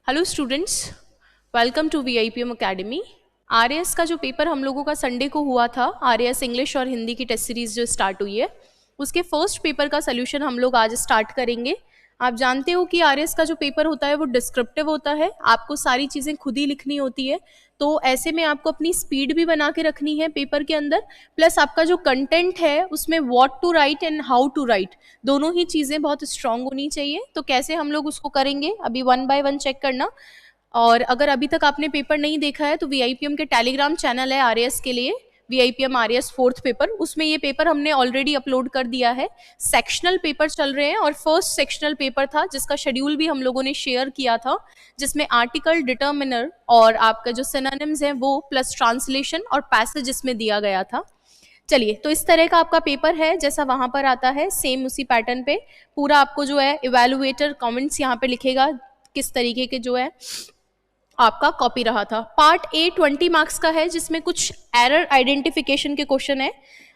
Hello students, welcome to VIPM academy. RAS का जो paper हम लोगों का संडे को हुआ था, आरएएस इंग्लिश और हिंदी की टेस्ट सीरीज जो स्टार्ट हुई है, उसके फर्स्ट पेपर का सोल्यूशन हम लोग आज स्टार्ट करेंगे। आप जानते हो कि आरएएस का जो पेपर होता है वो डिस्क्रिप्टिव होता है, आपको सारी चीज़ें खुद ही लिखनी होती है। तो ऐसे में आपको अपनी स्पीड भी बना के रखनी है पेपर के अंदर, प्लस आपका जो कंटेंट है उसमें what to write and how to write, दोनों ही चीज़ें बहुत स्ट्रांग होनी चाहिए। तो कैसे हम लोग उसको करेंगे, अभी वन बाय वन चेक करना। और अगर अभी तक आपने पेपर नहीं देखा है तो वीआईपीएम के टेलीग्राम चैनल है आरएएस के लिए, वीआईपीएम आरएएस फोर्थ पेपर, उसमें ये पेपर हमने ऑलरेडी अपलोड कर दिया है। सेक्शनल पेपर चल रहे हैं और फर्स्ट सेक्शनल पेपर था जिसका शेड्यूल भी हम लोगों ने शेयर किया था, जिसमें आर्टिकल, डिटर्मिनर और आपका जो सिनोनिम्स हैं वो, प्लस ट्रांसलेशन और पैसेज इसमें दिया गया था। चलिए, तो इस तरह का आपका पेपर है जैसा वहां पर आता है, सेम उसी पैटर्न पे पूरा आपको जो है इवेलुएटर कमेंट्स यहाँ पे लिखेगा किस तरीके के जो है आपका कॉपी रहा था। पार्ट ए 20 मार्क्स का है जिसमें कुछ एरर आइडेंटिफिकेशन के क्वेश्चन है।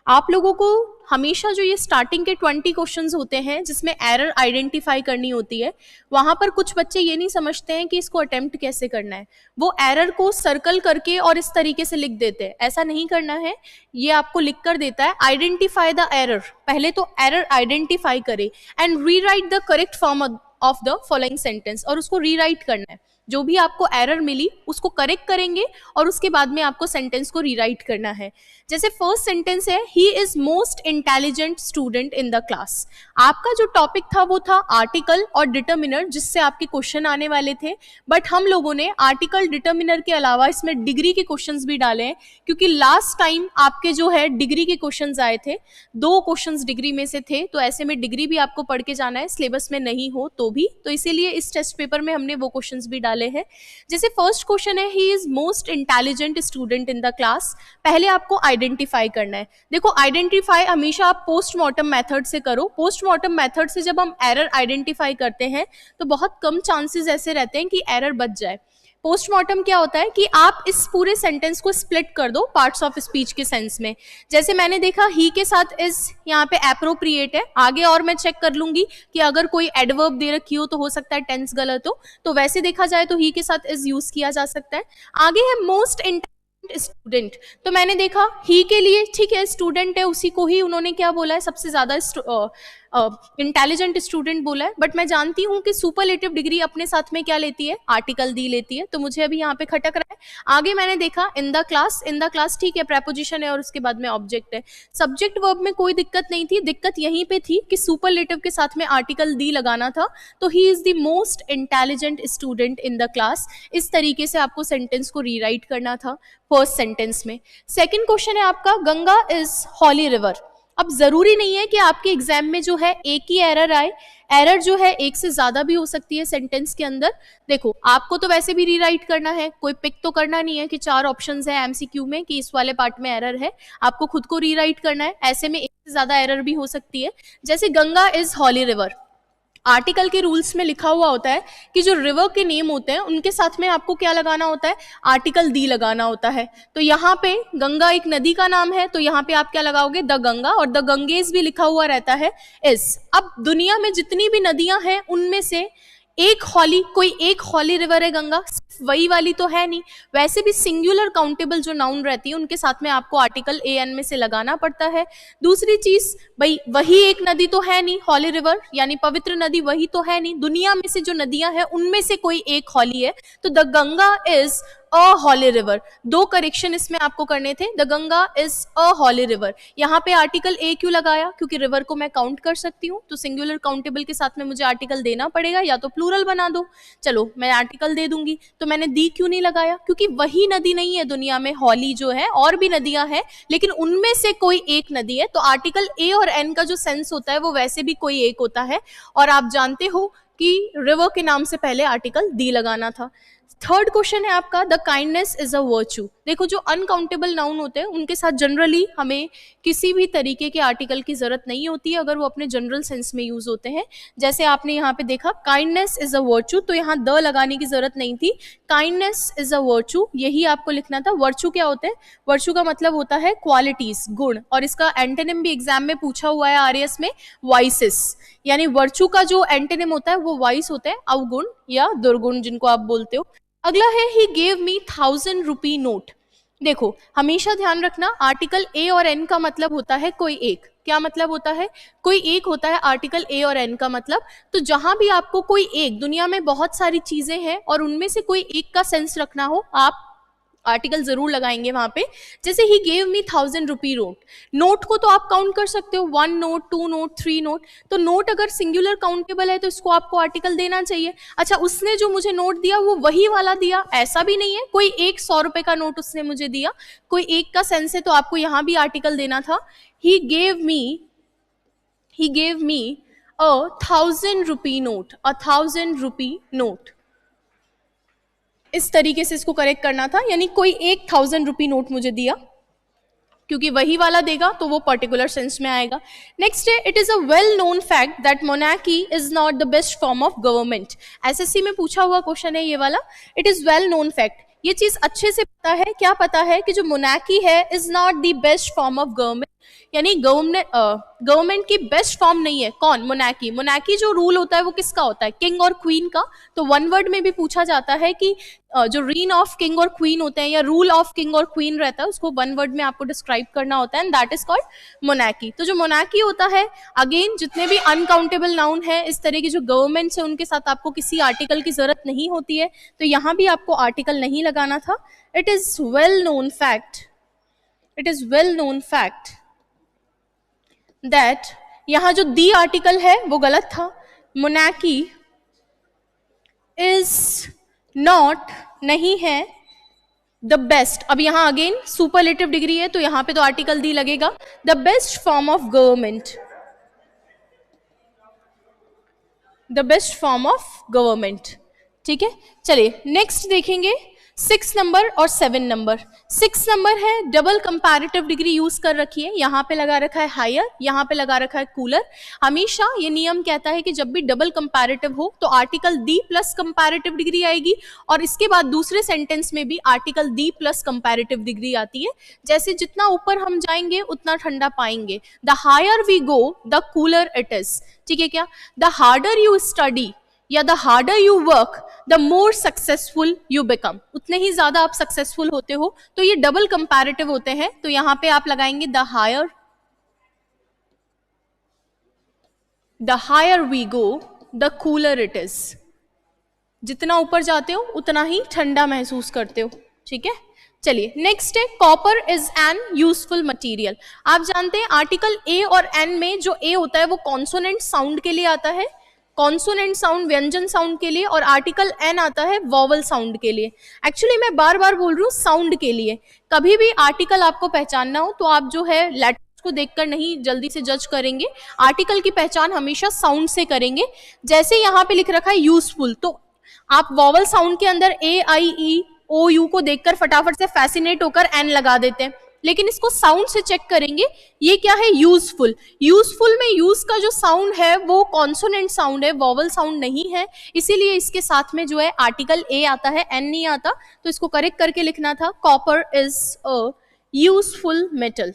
आप लोगों को हमेशा जो ये स्टार्टिंग के 20 क्वेश्चंस होते हैं जिसमें एरर आइडेंटिफाई करनी होती है, वहां पर कुछ बच्चे ये नहीं समझते हैं कि इसको अटेम्प्ट कैसे करना है, वो एरर को सर्कल करके और इस तरीके से लिख देते हैं। ऐसा नहीं करना है, ये आपको लिख कर देता है आइडेंटिफाई द एरर। पहले तो एरर आइडेंटिफाई करे and rewrite the correct form of the following sentence, और उसको रीराइट करना है। जो भी आपको एरर मिली उसको करेक्ट करेंगे और उसके बाद में आपको सेंटेंस को रीराइट करना है। जैसे फर्स्ट सेंटेंस है, he is most intelligent student in the class. आपका जो टॉपिक था वो था आर्टिकल और डिटर्मिनर, जिससे आपके क्वेश्चन आने वाले थे, बट हम लोगों ने आर्टिकल डिटर्मिनर के अलावा इसमें डिग्री के क्वेश्चंस भी डाले हैं, क्योंकि लास्ट टाइम आपके जो है डिग्री के क्वेश्चंस आए थे, 2 क्वेश्चंस डिग्री में से थे, तो ऐसे में डिग्री भी आपको पढ़ के जाना है, सिलेबस में नहीं हो तो भी। तो इसीलिए इस टेस्ट पेपर में हमने वो क्वेश्चंस भी डाले हैं। जैसे फर्स्ट क्वेश्चन है, he is most intelligent student in the class. पहले आपको आइडेंटिफाई करना है। देखो, आइडेंटिफाई हमेशा आप पोस्टमार्टम मेथड से करो। पोस्टमार्टम मेथड से जब हम एरर आइडेंटिफाई करते हैं तो बहुत कम चांसेस ऐसे रहते हैं कि एरर बच जाए। पोस्टमार्टम क्या होता है कि आप इस पूरे सेंटेंस को स्प्लिट कर दो पार्ट्स ऑफ स्पीच के सेंस में। जैसे मैंने देखा ही के साथ इज यहाँ पे एप्रोप्रिएट है, आगे और मैं चेक कर लूंगी कि अगर कोई एडवर्ब दे रखी हो तो हो सकता है टेंस गलत हो, तो वैसे देखा जाए तो ही के साथ इज यूज किया जा सकता है। आगे है मोस्ट इंटेलिजेंट स्टूडेंट, तो मैंने देखा ही के लिए ठीक है, स्टूडेंट है, उसी को ही उन्होंने क्या बोला है, सबसे ज्यादा इंटेलिजेंट स्टूडेंट बोला है। बट मैं जानती हूँ कि सुपरलेटिव डिग्री अपने साथ में क्या लेती है, आर्टिकल दी लेती है, तो मुझे अभी यहाँ पे खटक रहा है। आगे मैंने देखा in the class, in the class ठीक है, प्रेपोजिशन है और उसके बाद में ऑब्जेक्ट है। सब्जेक्ट वर्ब में कोई दिक्कत नहीं थी, दिक्कत यहीं पे थी कि सुपरलेटिव के साथ में आर्टिकल दी लगाना था। तो he is the most intelligent student in the class. इस तरीके से आपको सेंटेंस को रीराइट करना था फर्स्ट सेंटेंस में। सेकेंड क्वेश्चन है आपका, गंगा इज हॉली रिवर। अब जरूरी नहीं है कि आपके एग्जाम में जो है एक ही एरर आए, एरर जो है एक से ज्यादा भी हो सकती है सेंटेंस के अंदर। देखो, आपको तो वैसे भी रीराइट करना है, कोई पिक तो करना नहीं है कि 4 ऑप्शंस है एमसीक्यू में कि इस वाले पार्ट में एरर है, आपको खुद को रीराइट करना है। ऐसे में एक से ज्यादा एरर भी हो सकती है। जैसे Ganga is holy river, article के रूल्स में लिखा हुआ होता है कि जो रिवर के नेम होते हैं उनके साथ में आपको क्या लगाना होता है, आर्टिकल दी लगाना होता है। तो यहाँ पे गंगा एक नदी का नाम है, तो यहाँ पे आप क्या लगाओगे, द गंगा, और द गंगेज भी लिखा हुआ रहता है इस। अब दुनिया में जितनी भी नदियां हैं उनमें से एक हॉली, कोई एक हॉली रिवर है गंगा, वही वाली तो है नहीं। वैसे भी सिंगुलर काउंटेबल जो नाउन रहती है उनके साथ में आपको आर्टिकल ए एन में से लगाना पड़ता है। दूसरी चीज, भाई वही एक नदी तो है नहीं, हॉली रिवर यानी पवित्र नदी वही तो है नहीं, दुनिया में से जो नदियां हैं उनमें से कोई एक हॉली है, तो the Ganga is a holy river. 2 correction इसमें आपको करने थे, the Ganga is a holy river. यहाँ पे आर्टिकल ए क्यों लगाया, क्योंकि रिवर को मैं काउंट कर सकती हूँ, तो सिंगुलर काउंटेबल के साथ में मुझे आर्टिकल देना पड़ेगा, या तो प्लूरल बना दो, चलो मैं आर्टिकल दे दूंगी। तो मैंने दी क्यों नहीं लगाया, क्योंकि वही नदी नहीं है दुनिया में, हॉली जो है और भी नदियां हैं, लेकिन उनमें से कोई एक नदी है। तो आर्टिकल ए और एन का जो सेंस होता है वो वैसे भी कोई एक होता है, और आप जानते हो कि रिवर के नाम से पहले आर्टिकल दी लगाना था। थर्ड क्वेश्चन है आपका, the kindness is a virtue. देखो जो अनकाउंटेबल नाउन होते हैं उनके साथ जनरली हमें किसी भी तरीके के आर्टिकल की जरूरत नहीं होती है अगर वो अपने जनरल सेंस में यूज होते हैं। जैसे आपने यहाँ पे देखा काइंडनेस इज अ वर्च्यू, तो यहाँ द लगाने की जरूरत नहीं थी, काइंडनेस इज अ वर्च्यू यही आपको लिखना था। वर्च्यू क्या होता है? वर्च्यू का मतलब होता है क्वालिटीज, गुण, और इसका एंटोनिम भी एग्जाम में पूछा हुआ है आरएएस में, वाइसेस। यानी वर्च्यू का जो एंटोनिम होता है वो वाइस होता है, अवगुण या दुर्गुण जिनको आप बोलते हो। अगला है he gave me 1000 rupee note. देखो हमेशा ध्यान रखना आर्टिकल ए और एन का मतलब होता है कोई एक। क्या मतलब होता है? कोई एक होता है आर्टिकल ए और एन का मतलब। तो जहां भी आपको कोई एक, दुनिया में बहुत सारी चीजें हैं और उनमें से कोई एक का सेंस रखना हो, आप आर्टिकल जरूर लगाएंगे वहां पे। जैसे he gave me 1000 rupee note, note को तो आप काउंट कर सकते हो, 1 नोट, 2 नोट, 3 नोट। तो नोट अगर सिंगुलर काउंटेबल है तो इसको आपको आर्टिकल देना चाहिए। अच्छा उसने जो मुझे नोट दिया वो वही वाला दिया, ऐसा भी नहीं है कोई एक 100 रुपए का नोट उसने मुझे दिया, कोई एक का सेंस है तो आपको यहां भी आर्टिकल देना था। He gave me a 1000 rupee note, a 1000 rupee note, इस तरीके से इसको करेक्ट करना था। यानी कोई एक 1000 रुपी नोट मुझे दिया, क्योंकि वही वाला देगा तो वो पर्टिकुलर सेंस में आएगा। नेक्स्ट है, it is a well known fact that monarchy is not the best form of government. SSC में पूछा हुआ क्वेश्चन है ये वाला। It is well known fact, ये चीज अच्छे से पता है, क्या पता है कि जो मोनार्की है is not the best form of government, यानी गवर्नमेंट की बेस्ट फॉर्म नहीं है। कौन? मोनार्की। मोनार्की जो रूल होता है वो किसका होता है? किंग और क्वीन का। तो वन वर्ड में भी पूछा जाता है कि जो रीन ऑफ किंग और क्वीन होते हैं या रूल ऑफ किंग और क्वीन रहता है उसको वन वर्ड में आपको डिस्क्राइब करना होता है, and that is called monarchy. तो जो मोनार्की होता है, अगेन जितने भी अनकाउंटेबल नाउन है इस तरह की जो गवर्नमेंट्स है उनके साथ आपको किसी आर्टिकल की जरूरत नहीं होती है, तो यहां भी आपको आर्टिकल नहीं लगाना था। It is well known fact, it is well known fact that, यहां जो दी आर्टिकल है वो गलत था। मोनार्की इज नॉट, नहीं है, द बेस्ट। अब यहां अगेन सुपरलेटिव डिग्री है तो यहां पे तो आर्टिकल दी लगेगा। The best form of government, the best form of government. ठीक है, चलिए नेक्स्ट देखेंगे 6 नंबर और 7 नंबर। 6 नंबर है डबल कंपैरेटिव डिग्री यूज कर रखी है, यहाँ पे लगा रखा है हायर, यहाँ पे लगा रखा है कूलर। हमेशा ये नियम कहता है कि जब भी डबल कंपैरेटिव हो तो आर्टिकल दी प्लस कंपैरेटिव डिग्री आएगी और इसके बाद दूसरे सेंटेंस में भी आर्टिकल दी प्लस कंपैरेटिव डिग्री आती है। जैसे जितना ऊपर हम जाएंगे उतना ठंडा पाएंगे। The higher we go the cooler it is. ठीक है क्या? द हार्डर यू स्टडी या the harder you work the more successful you become, उतने ही ज्यादा आप सक्सेसफुल होते हो। तो ये डबल कंपैरेटिव होते हैं, तो यहां पे आप लगाएंगे the higher we go the cooler it is. जितना ऊपर जाते हो उतना ही ठंडा महसूस करते हो। ठीक है, चलिए नेक्स्ट है copper is an useful material. आप जानते हैं आर्टिकल ए और एन में जो ए होता है वो कॉन्सोनेंट साउंड के लिए आता है, कॉन्सोनेंट साउंड व्यंजन साउंड के लिए, और आर्टिकल एन आता है वॉवल साउंड के लिए। एक्चुअली मैं बार बार बोल रही हूँ साउंड के लिए। कभी भी आर्टिकल आपको पहचानना हो तो आप जो है लेटर्स को देखकर नहीं जल्दी से जज करेंगे, आर्टिकल की पहचान हमेशा साउंड से करेंगे। जैसे यहाँ पे लिख रखा है यूजफुल, तो आप वॉवल साउंड के अंदर ए आई ई ओ यू को देखकर फटाफट से फैसिनेट होकर एन लगा देते हैं, लेकिन इसको साउंड से चेक करेंगे। ये क्या है? यूजफुल। यूजफुल में यूज का जो साउंड है वो कॉन्सोनेंट साउंड है, वॉवल साउंड नहीं है, इसीलिए इसके साथ में जो है आर्टिकल ए आता है, एन नहीं आता। तो इसको करेक्ट करके लिखना था copper is a useful metal,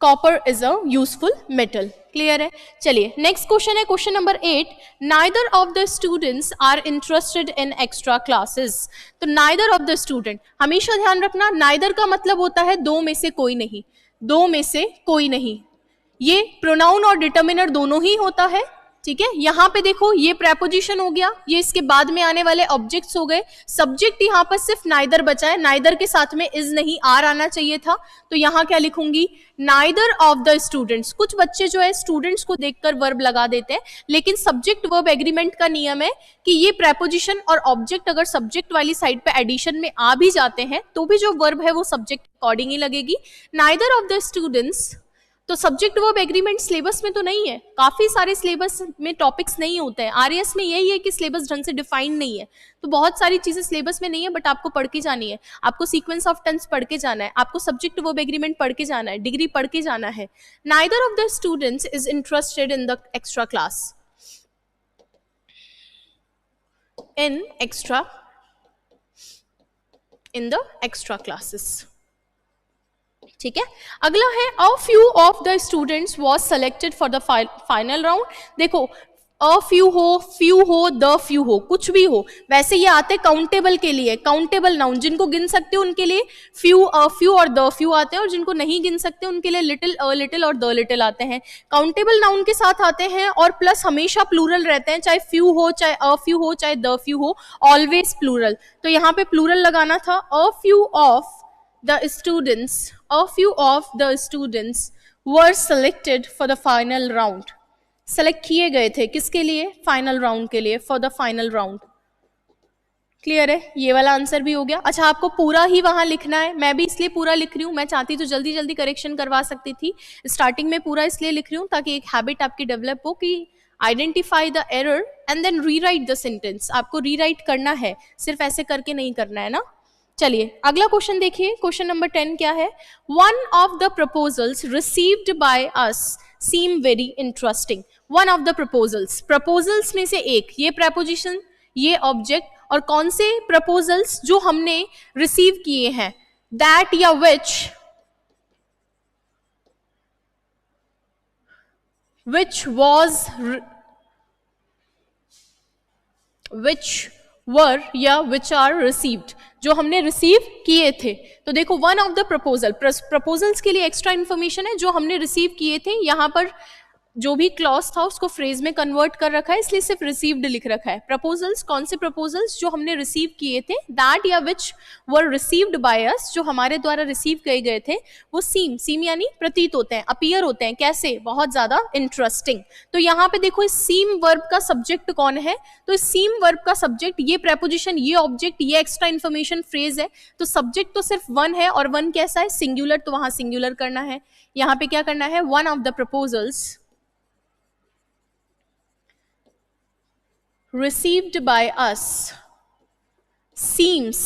copper is a useful metal. Clear है? चलिए नेक्स्ट क्वेश्चन है question number 8। Neither of the students are interested in extra classes. तो नाइदर ऑफ द स्टूडेंट, हमेशा ध्यान रखना नाइदर का मतलब होता है दो में से कोई नहीं, दो में से कोई नहीं। ये प्रोनाउन और डिटर्मिनर दोनों ही होता है। ठीक है, यहाँ पे देखो ये प्रेपोजिशन हो गया, ये इसके बाद में आने वाले ऑब्जेक्ट्स हो गए। सब्जेक्ट यहाँ पर सिर्फ नाइदर बचा है, नाइदर के साथ में इज नहीं आर आना चाहिए था, तो यहाँ क्या लिखूंगी? Neither of the students. कुछ बच्चे जो है स्टूडेंट्स को देखकर वर्ब लगा देते हैं, लेकिन सब्जेक्ट वर्ब एग्रीमेंट का नियम है कि ये प्रेपोजिशन और ऑब्जेक्ट अगर सब्जेक्ट वाली साइड पे एडिशन में आ भी जाते हैं तो भी जो वर्ब है वो सब्जेक्ट अकॉर्डिंग ही लगेगी। नाइदर ऑफ द स्टूडेंट्स तो सब्जेक्ट वर्ब एग्रीमेंट सिलेबस में तो नहीं है, काफी सारे सिलेबस में टॉपिक्स नहीं होते हैं। आरएएस में यही है कि सिलेबस ढंग से डिफाइंड नहीं है, तो बहुत सारी चीजें सिलेबस में नहीं है, बट आपको पढ़ के जानी है। आपको सीक्वेंस ऑफ टेंस पढ़ के जाना है, आपको सब्जेक्ट वर्ब एग्रीमेंट पढ़ के जाना है, डिग्री पढ़ के जाना है। Neither of the students is interested in the extra class, in the extra classes. ठीक है, अगला है a few of the students was selected for the final round. देखो, अ फ्यू हो, द फ्यू हो, कुछ भी हो, वैसे ये आते काउंटेबल के लिए, काउंटेबल नाउन जिनको गिन सकते हो उनके लिए फ्यू, अ फ्यू और द फ्यू आते हैं, और जिनको नहीं गिन सकते उनके लिए लिटिल, अ लिटिल और द लिटिल आते हैं। काउंटेबल नाउन के साथ आते हैं और प्लस हमेशा प्लूरल रहते हैं, चाहे फ्यू हो, चाहे अ फ्यू हो, चाहे द फ्यू हो, ऑलवेज प्लूरल। तो यहाँ पे प्लूरल लगाना था, a few of the students, a few of the students were selected for the final round. Select किए गए थे किसके लिए? फाइनल राउंड के लिए, for the final round. Clear है, ये वाला आंसर भी हो गया। अच्छा, आपको पूरा ही वहां लिखना है, मैं भी इसलिए पूरा लिख रही हूँ, मैं चाहती तो जल्दी जल्दी करेक्शन करवा सकती थी, स्टार्टिंग में पूरा इसलिए लिख रही हूँ ताकि एक हैबिट आपकी डेवलप हो कि identify the error and then rewrite the sentence. आपको रीराइट करना है, सिर्फ ऐसे करके नहीं करना है ना। चलिए अगला क्वेश्चन देखिए, क्वेश्चन नंबर 10 क्या है? One of the proposals received by us seem very interesting. One of the proposals, proposals में से एक, ये प्रपोजिशन, ये ऑब्जेक्ट, और कौन से प्रपोजल्स जो हमने रिसीव किए हैं, दैट या which were या which are received, जो हमने रिसीव किए थे। तो देखो, one of the proposal, proposals के लिए एक्स्ट्रा इन्फॉर्मेशन है, जो हमने रिसीव किए थे। यहाँ पर जो भी क्लॉज था उसको फ्रेज में कन्वर्ट कर रखा है, इसलिए सिर्फ रिसीव्ड लिख रखा है। प्रपोजल्स, कौन से प्रपोजल्स जो हमने रिसीव किए थे, दैट या विच वर रिसीव्ड बाय अस, जो हमारे द्वारा रिसीव किए गए थे, वो सीम यानी प्रतीत होते हैं, अपीयर होते हैं, कैसे? बहुत ज्यादा इंटरेस्टिंग। तो यहाँ पे देखो, इस सीम वर्ब का सब्जेक्ट कौन है? तो इस सीम वर्ब का सब्जेक्ट, ये प्रेपोजिशन, ये ऑब्जेक्ट, ये एक्स्ट्रा इन्फॉर्मेशन फ्रेज है। तो सब्जेक्ट तो सिर्फ वन है, और वन कैसा है? सिंगुलर, तो वहां सिंगुलर करना है। यहाँ पे क्या करना है? One of the proposals received by us seems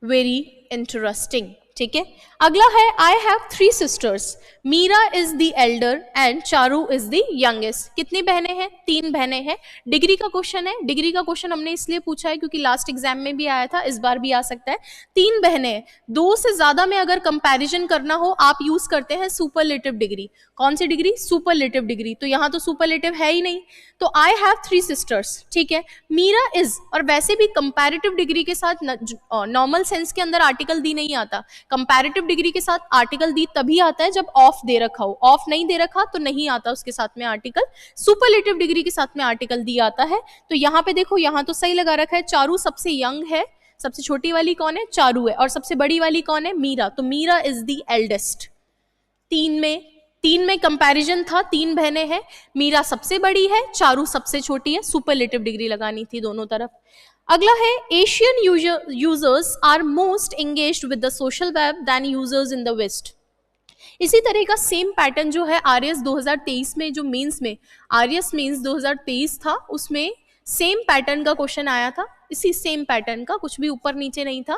very interesting। ठीक है, अगला है I have 3 sisters, Meera is the elder and Charu is the youngest. कितनी बहनें हैं? 3 बहनें हैं। डिग्री का क्वेश्चन है, डिग्री का क्वेश्चन हमने इसलिए पूछा है क्योंकि लास्ट एग्जाम में भी आया था, इस बार भी आ सकता है। 3 बहनें हैं, 2 से ज्यादा में अगर कंपैरिजन करना हो, आप यूज करते हैं सुपरलेटिव डिग्री। कौन सी डिग्री? Superlative degree. तो यहाँ तो सुपरलेटिव है ही नहीं, तो आई हैव 3 sisters। ठीक है, मीरा इज, और वैसे भी कंपैरेटिव डिग्री के साथ नॉर्मल सेंस के अंदर आर्टिकल दी नहीं आता, कंपैरेटिव डिग्री के साथ आर्टिकल दी तभी आता है जब ऑफ दे रखा हो, ऑफ नहीं दे रखा तो नहीं आता उसके साथ में आर्टिकल। सुपरलेटिव डिग्री के साथ में आर्टिकल दी आता है। तो यहाँ पे देखो, यहाँ तो सही लगा रखा है, चारू सबसे यंग है, सबसे छोटी वाली कौन है? चारू है, और सबसे बड़ी वाली कौन है? मीरा। तो मीरा इज द एल्डेस्ट। 3 में कंपैरिजन था, 3 बहनें हैं, मीरा सबसे बड़ी है, चारू सबसे छोटी है, सुपरलेटिव डिग्री लगानी थी दोनों तरफ। अगला है Asian users are most engaged with the social web than users in the west. इसी तरह का सेम पैटर्न जो है आरएस 2023 में, जो मेंस में आरएस मेंस 2023 था, उसमें सेम पैटर्न का क्वेश्चन आया था, इसी सेम पैटर्न का, कुछ भी ऊपर नीचे नहीं था।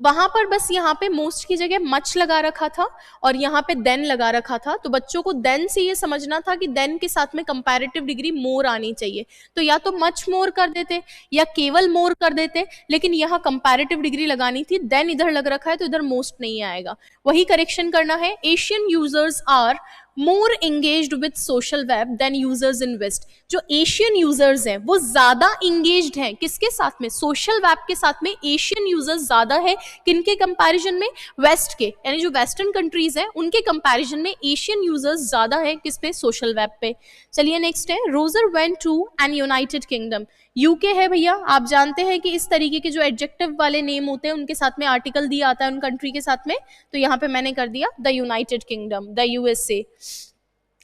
वहां पर बस यहाँ पे मोस्ट की जगह मच लगा रखा था और यहाँ पे देन लगा रखा था। तो बच्चों को देन से ये समझना था कि देन के साथ में कंपैरेटिव डिग्री मोर आनी चाहिए, तो या तो मच मोर कर देते या केवल मोर कर देते, लेकिन यहाँ कंपैरेटिव डिग्री लगानी थी। देन इधर लग रखा है तो इधर मोस्ट नहीं आएगा, वही करेक्शन करना है। Asian users are more engaged with social web than users in west. जो एशियन यूजर्स हैं वो ज्यादा एंगेज्ड हैं किसके साथ में? सोशल वेब के साथ में एशियन यूजर्स ज्यादा है, किनके कंपैरिजन में? वेस्ट के, यानी जो वेस्टर्न कंट्रीज हैं उनके कंपैरिजन में एशियन यूजर्स ज्यादा है किस पे? सोशल वेब पे। चलिए नेक्स्ट है, Roger went to an United Kingdom. UK है भैया, आप जानते हैं कि इस तरीके के जो एडजेक्टिव वाले नेम होते हैं उनके साथ में आर्टिकल दिया आता है उन कंट्री के साथ में, तो यहाँ पे मैंने कर दिया the United kingdom, the USA.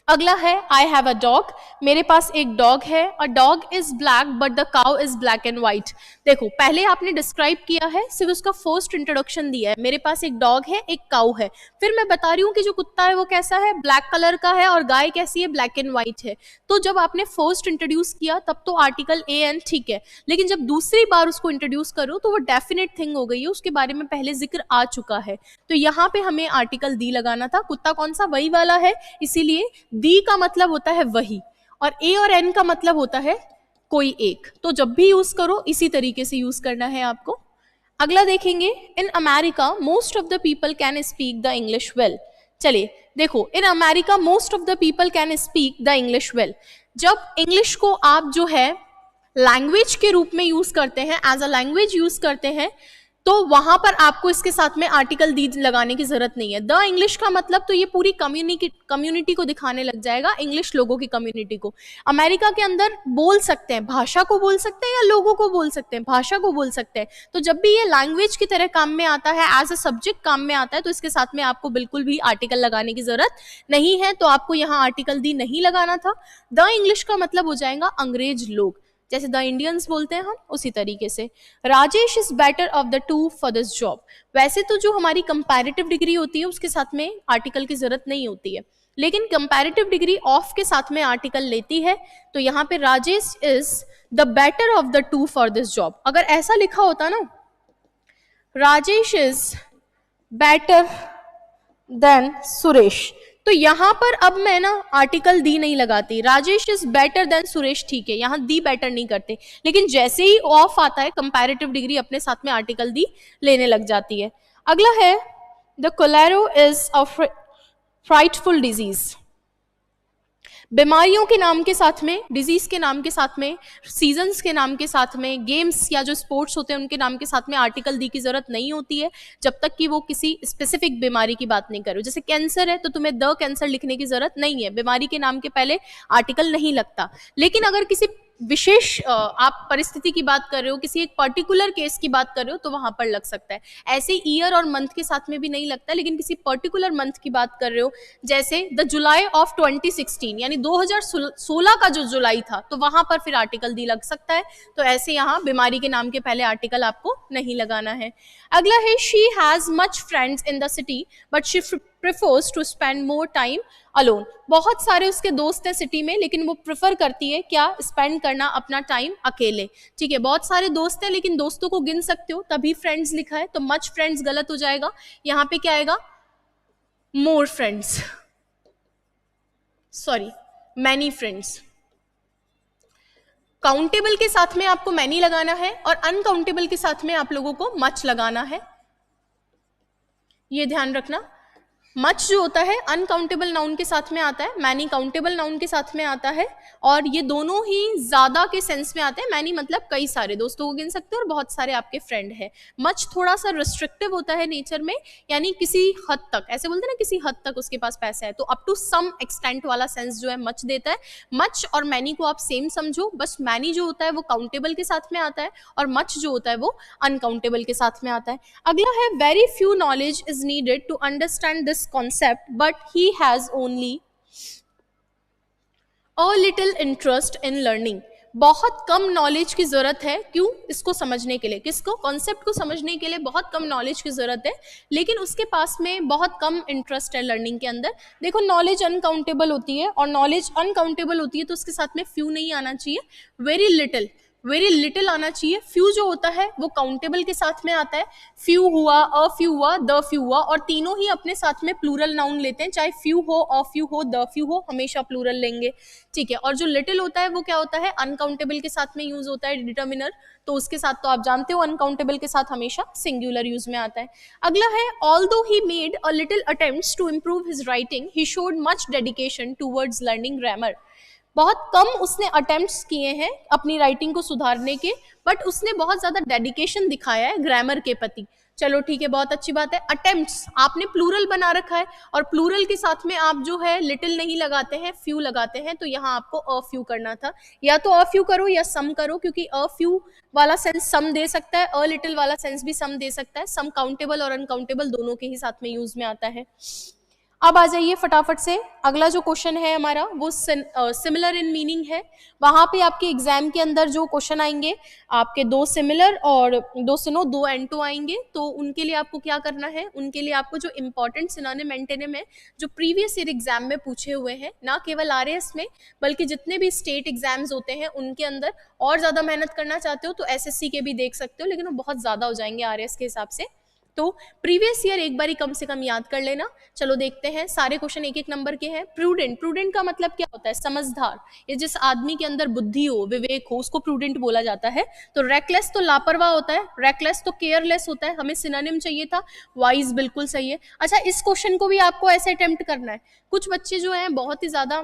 अगला है आई हैव अ डॉग, मेरे पास एक डॉग है। A dog is black but the cow is black and white. देखो पहले आपने डिस्क्राइब किया है, सिर्फ उसका फर्स्ट इंट्रोडक्शन दिया है, मेरे पास एक डॉग है, एक काउ है, फिर मैं बता रही हूँ कि जो कुत्ता है वो कैसा है, ब्लैक कलर का है, और गाय कैसी है, ब्लैक एंड व्हाइट है। तो जब आपने फर्स्ट इंट्रोड्यूस किया तब तो आर्टिकल ए एन ठीक है, लेकिन जब दूसरी बार उसको इंट्रोड्यूस करो तो वो डेफिनेट थिंग हो गई है, उसके बारे में पहले जिक्र आ चुका है। तो यहाँ पे हमें आर्टिकल दी लगाना था। कुत्ता कौन सा, वही वाला है, इसीलिए दी का मतलब होता है वही, और ए और एन का मतलब होता है कोई एक। तो जब भी यूज करो इसी तरीके से यूज करना है आपको। अगला देखेंगे, in America most of the people can speak the English well. चलिए देखो, in America most of the people can speak the English well. जब इंग्लिश को आप जो है लैंग्वेज के रूप में यूज करते हैं, एज अ लैंग्वेज यूज करते हैं, तो वहां पर आपको इसके साथ में आर्टिकल दी लगाने की जरूरत नहीं है। द इंग्लिश का मतलब तो ये पूरी कम्युनिटी को दिखाने लग जाएगा, इंग्लिश लोगों की कम्युनिटी को। अमेरिका के अंदर बोल सकते हैं, भाषा को बोल सकते हैं या लोगों को बोल सकते हैं, भाषा को बोल सकते हैं। तो जब भी ये लैंग्वेज की तरह काम में आता है, एज अ सब्जेक्ट काम में आता है, तो इसके साथ में आपको बिल्कुल भी आर्टिकल लगाने की जरूरत नहीं है। तो आपको यहाँ आर्टिकल दी नहीं लगाना था। द इंग्लिश का मतलब हो जाएगा अंग्रेज लोग, जैसे द इंडियंस बोलते हैं हम, उसी तरीके से। Rajesh is better of the two for this job. वैसे तो जो हमारी कंपैरेटिव डिग्री होती है उसके साथ में आर्टिकल की जरूरत नहीं होती है, लेकिन कंपैरेटिव डिग्री ऑफ के साथ में आर्टिकल लेती है। तो यहाँ पे Rajesh is the better of the two for this job, अगर ऐसा लिखा होता ना, Rajesh is better than Suresh, तो यहां पर अब मैं ना आर्टिकल दी नहीं लगाती। Rajesh is better than Suresh ठीक है, यहां दी बेटर नहीं करते, लेकिन जैसे ही ऑफ आता है कंपैरेटिव डिग्री अपने साथ में आर्टिकल दी लेने लग जाती है। अगला है, the cholera is a frightful disease. बीमारियों के नाम के साथ में, डिजीज के नाम के साथ में, सीजन्स के नाम के साथ में, गेम्स या जो स्पोर्ट्स होते हैं उनके नाम के साथ में आर्टिकल दी की जरूरत नहीं होती है, जब तक कि वो किसी स्पेसिफिक बीमारी की बात नहीं करो। जैसे कैंसर है तो तुम्हें द कैंसर लिखने की जरूरत नहीं है, बीमारी के नाम के पहले आर्टिकल नहीं लगता। लेकिन अगर किसी विशेष आप परिस्थिति की बात कर रहे हो, किसी एक पर्टिकुलर केस की बात कर रहे हो, तो वहां पर लग सकता है। ऐसे ईयर और मंथ के साथ में भी नहीं लगता, लेकिन किसी पर्टिकुलर मंथ की बात कर रहे हो, जैसे द जुलाई ऑफ 2016 यानी 2016 का जो जुलाई था, तो वहां पर फिर आर्टिकल दी लग सकता है। तो ऐसे यहाँ बीमारी के नाम के पहले आर्टिकल आपको नहीं लगाना है। अगला है, she has much friends in the city but she prefers to spend more time alone. बहुत सारे उसके दोस्त हैं सिटी में, लेकिन वो प्रेफर करती है क्या, स्पेंड करना अपना टाइम अकेले। ठीक है, बहुत सारे दोस्त हैं लेकिन दोस्तों को गिन सकते हो, तभी फ्रेंड्स लिखा है, तो मच फ्रेंड्स गलत हो जाएगा। यहाँ पे क्या आएगा, more friends, sorry many friends. Countable के साथ में आपको मैनी लगाना है और अनकाउंटेबल के साथ में आप लोगों को मच लगाना है, ये ध्यान रखना। मच जो होता है अनकाउंटेबल नाउन के साथ में आता है, मैनी काउंटेबल नाउन के साथ में आता है, और ये दोनों ही ज्यादा के सेंस में आते हैं। मैनी मतलब कई सारे दोस्तों को गिन सकते हो और बहुत सारे आपके फ्रेंड है। मच थोड़ा सा रिस्ट्रिक्टिव होता है नेचर में, यानी किसी हद तक, ऐसे बोलते हैं ना किसी हद तक उसके पास पैसा है, तो अप टू सम एक्सटेंट वाला सेंस जो है मच देता है। मच और मैनी को आप सेम समझो, बस मैनी जो होता है वो काउंटेबल के साथ में आता है और मच जो होता है वो अनकाउंटेबल के साथ में आता है। अगला है, very few knowledge is needed to understand this concept but he has only a little interest in learning। बहुत कम नॉलेज की जरूरत है, क्यों, इसको समझने के लिए, किसको, कॉन्सेप्ट को समझने के लिए बहुत कम नॉलेज की जरूरत है, लेकिन उसके पास में बहुत कम इंटरेस्ट है लर्निंग के अंदर। देखो नॉलेज अनकाउंटेबल होती है, और नॉलेज अनकाउंटेबल होती है तो उसके साथ में फ्यू नहीं आना चाहिए, वेरी लिटिल आना चाहिए। फ्यू जो होता है वो काउंटेबल के साथ में आता है, फ्यू हुआ, अ फ्यू हुआ, द फ्यू हुआ, और तीनों ही अपने साथ में प्लूरल नाउन लेते हैं, चाहे फ्यू हो, अ फ्यू हो, द फ्यू हो, हमेशा प्लूरल लेंगे। ठीक है, और जो लिटिल होता है वो क्या होता है, अनकाउंटेबल के साथ में यूज होता है, डिटर्मिनर, तो उसके साथ तो आप जानते हो अनकाउंटेबल के साथ हमेशा सिंगुलर यूज में आता है। अगला है, although he made a little attempts to improve his writing he showed much dedication towards learning grammar. बहुत कम उसने अटेम्प्ट्स किए हैं अपनी राइटिंग को सुधारने के, बट उसने बहुत ज्यादा डेडिकेशन दिखाया है ग्रामर के प्रति। चलो ठीक है, बहुत अच्छी बात है। अटेम्प्ट्स आपने प्लूरल बना रखा है, और प्लूरल के साथ में आप जो है लिटिल नहीं लगाते हैं, फ्यू लगाते हैं, तो यहाँ आपको अ फ्यू करना था। या तो अ फ्यू करो या सम करो, क्योंकि अ फ्यू वाला सेंस सम दे सकता है, अ लिटिल वाला सेंस भी सम दे सकता है। सम काउंटेबल और अनकाउंटेबल दोनों के ही साथ में यूज में आता है। अब आ जाइए फटाफट से, अगला जो क्वेश्चन है हमारा वो सिमिलर इन मीनिंग है। वहां पे आपके एग्जाम के अंदर जो क्वेश्चन आएंगे, आपके दो सिमिलर और दो सिनो, दो एंटो आएंगे। तो उनके लिए आपको क्या करना है, उनके लिए आपको जो इंपॉर्टेंट सिनोनिम एंटोनिम है जो प्रीवियस ईयर एग्जाम में पूछे हुए हैं, ना केवल आरएएस में बल्कि जितने भी स्टेट एग्जाम्स होते हैं उनके अंदर, और ज्यादा मेहनत करना चाहते हो तो एसएससी के भी देख सकते हो, लेकिन वो बहुत ज्यादा हो जाएंगे आरएएस के हिसाब से। तो प्रीवियस ईयर एक बार कम से कम याद कर लेना। चलो देखते हैं, सारे क्वेश्चन एक एक नंबर के हैं। प्रूडेंट, प्रूडेंट का मतलब क्या होता है, समझदार, ये जिस आदमी के अंदर बुद्धि हो, विवेक हो, उसको प्रूडेंट बोला जाता है। तो रेकलेस तो लापरवाह होता है, रेकलेस तो केयरलेस होता है, हमें सिनोनिम चाहिए था, वाइज बिल्कुल सही है। अच्छा, इस क्वेश्चन को भी आपको ऐसे अटेम्प्ट करना है। कुछ बच्चे जो हैं बहुत ही ज्यादा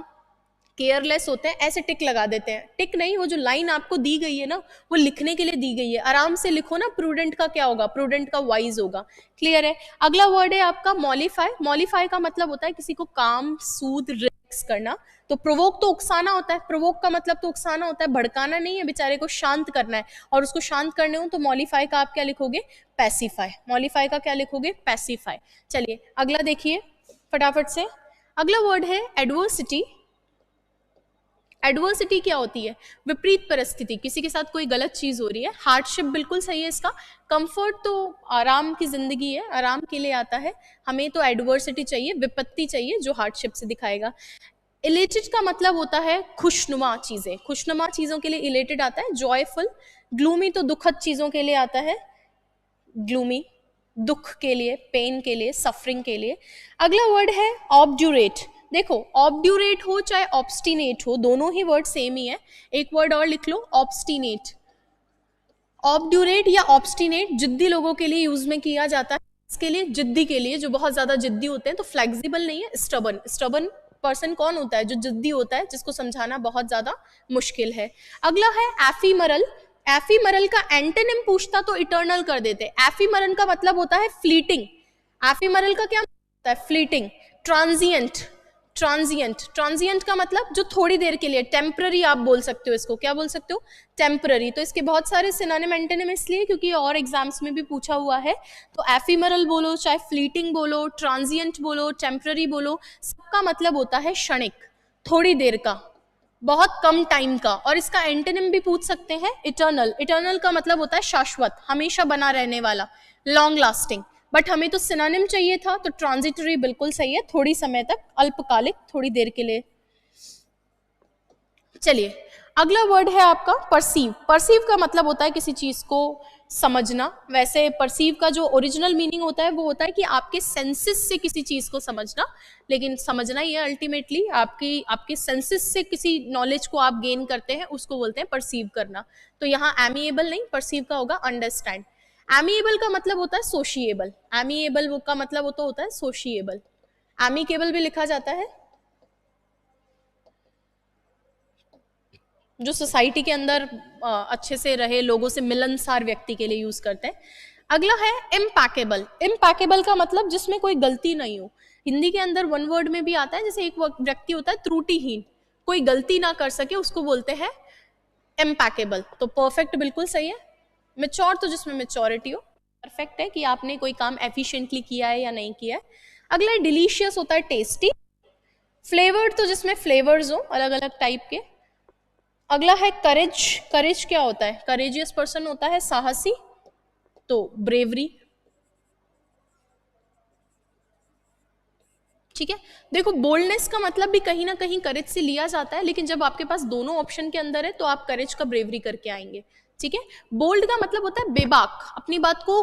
केयरलेस होते हैं, ऐसे टिक लगा देते हैं, टिक नहीं, वो जो लाइन आपको दी गई है ना वो लिखने के लिए दी गई है, आराम से लिखो ना। प्रूडेंट का क्या होगा, प्रूडेंट का वाइज होगा। क्लियर है। अगला वर्ड है आपका मॉलिफाई। मॉलिफाई का मतलब होता है किसी को काम, सूद, रिलैक्स करना। तो प्रोवोक तो उकसाना होता है, प्रोवोक का मतलब तो उकसाना होता है, भड़काना नहीं है, बेचारे को शांत करना है। और उसको शांत करने हो तो मॉलिफाई का आप क्या लिखोगे, पैसिफाई। मॉलिफाई का क्या लिखोगे, पैसिफाई। चलिए अगला देखिए फटाफट से। अगला वर्ड है एडवर्सिटी। एडवर्सिटी क्या होती है, विपरीत परिस्थिति, किसी के साथ कोई गलत चीज हो रही है। हार्डशिप बिल्कुल सही है इसका। कंफर्ट तो आराम की जिंदगी है, आराम के लिए आता है, हमें तो एडवर्सिटी चाहिए, विपत्ति चाहिए जो हार्डशिप से दिखाएगा। इलेटेड का मतलब होता है खुशनुमा चीजें, खुशनुमा चीजों के लिए इलेटेड आता है, जॉयफुल। ग्लूमी तो दुखद चीजों के लिए आता है, ग्लूमी दुख के लिए, पेन के लिए, सफरिंग के लिए। अगला वर्ड है ऑब्ड्यूरेट। देखो ऑब्ड्यूरेट हो चाहे ऑब्स्टिनेट हो, दोनों ही वर्ड सेम ही है। एक वर्ड और लिख लो, ऑब्स्टिनेट। ऑब्ड्यूरेट या ऑब्स्टिनेट जिद्दी लोगों के लिए यूज में किया जाता है, इसके लिए जिद्दी के लिए, जो बहुत ज्यादा जिद्दी होते हैं। तो फ्लेक्सिबल नहीं है, स्टबन। स्टबन पर्सन कौन होता है, जो जिद्दी होता है, जिसको समझाना बहुत ज्यादा मुश्किल है। अगला है एफीमरल। एफीमरल का एंटोनिम पूछता तो इटर्नल कर देते। एफीमरल का मतलब होता है फ्लीटिंग। एफीमरल का क्या होता है, फ्लीटिंग। ट्रांजिएंट, ट्रांजिएंट, ट्रांजिएंट का मतलब जो थोड़ी देर के लिए, टेम्पररी आप बोल सकते हो इसको, क्या बोल सकते हो, टेम्पररी। तो इसके बहुत सारे सिनोनिम एंटोनिम इसलिए क्योंकि और एग्जाम्स में भी पूछा हुआ है। तो एफीमरल बोलो, चाहे फ्लीटिंग बोलो, ट्रांजिएंट बोलो, टेम्पररी बोलो, सबका मतलब होता है क्षणिक, थोड़ी देर का, बहुत कम टाइम का। और इसका एंटोनिम भी पूछ सकते हैं, इटर्नल। इटर्नल का मतलब होता है शाश्वत, हमेशा बना रहने वाला, लॉन्ग लास्टिंग। बट हमें तो सिनोनिम चाहिए था, तो ट्रांजिटरी बिल्कुल सही है, थोड़ी समय तक, अल्पकालिक, थोड़ी देर के लिए। चलिए अगला वर्ड है आपका परसीव। परसीव का मतलब होता है किसी चीज को समझना। वैसे परसीव का जो ओरिजिनल मीनिंग होता है वो होता है कि आपके सेंसेस से किसी चीज को समझना, लेकिन समझना ही है अल्टीमेटली, आपके सेंसेस से किसी नॉलेज को आप गेन करते हैं, उसको बोलते हैं परसीव करना। तो यहाँ एमिएबल नहीं, परसीव का होगा अंडरस्टैंड। एमिएबल का मतलब होता है सोशिएबल। एमिएबल वो का मतलब होता है सोशिएबल। एमिकेबल भी लिखा जाता है, जो सोसाइटी के अंदर अच्छे से रहे, लोगों से मिलनसार व्यक्ति के लिए यूज करते हैं। अगला है इम्पैकेबल। इम्पैकेबल का मतलब जिसमें कोई गलती नहीं हो। हिंदी के अंदर वन वर्ड में भी आता है, जैसे एक व्यक्ति होता है त्रुटिहीन, कोई गलती ना कर सके, उसको बोलते हैं इम्पैकेबल। तो परफेक्ट बिल्कुल सही है। मेच्योर तो जिसमें मेच्योरिटी हो, परफेक्ट है कि आपने कोई काम एफिशिएंटली किया है या नहीं किया है। अगला डिलीशियस होता है टेस्टी। फ्लेवर्ड तो जिसमें फ्लेवर्स हो अलग अलग टाइप के। अगला है करेज। करेज क्या होता है, करेजियस पर्सन होता है साहसी, तो ब्रेवरी। ठीक है। देखो बोल्डनेस का मतलब भी कहीं ना कहीं करेज से लिया जाता है, लेकिन जब आपके पास दोनों ऑप्शन के अंदर है तो आप करेज का ब्रेवरी करके आएंगे। ठीक है। बोल्ड का मतलब होता है बेबाक, अपनी बात को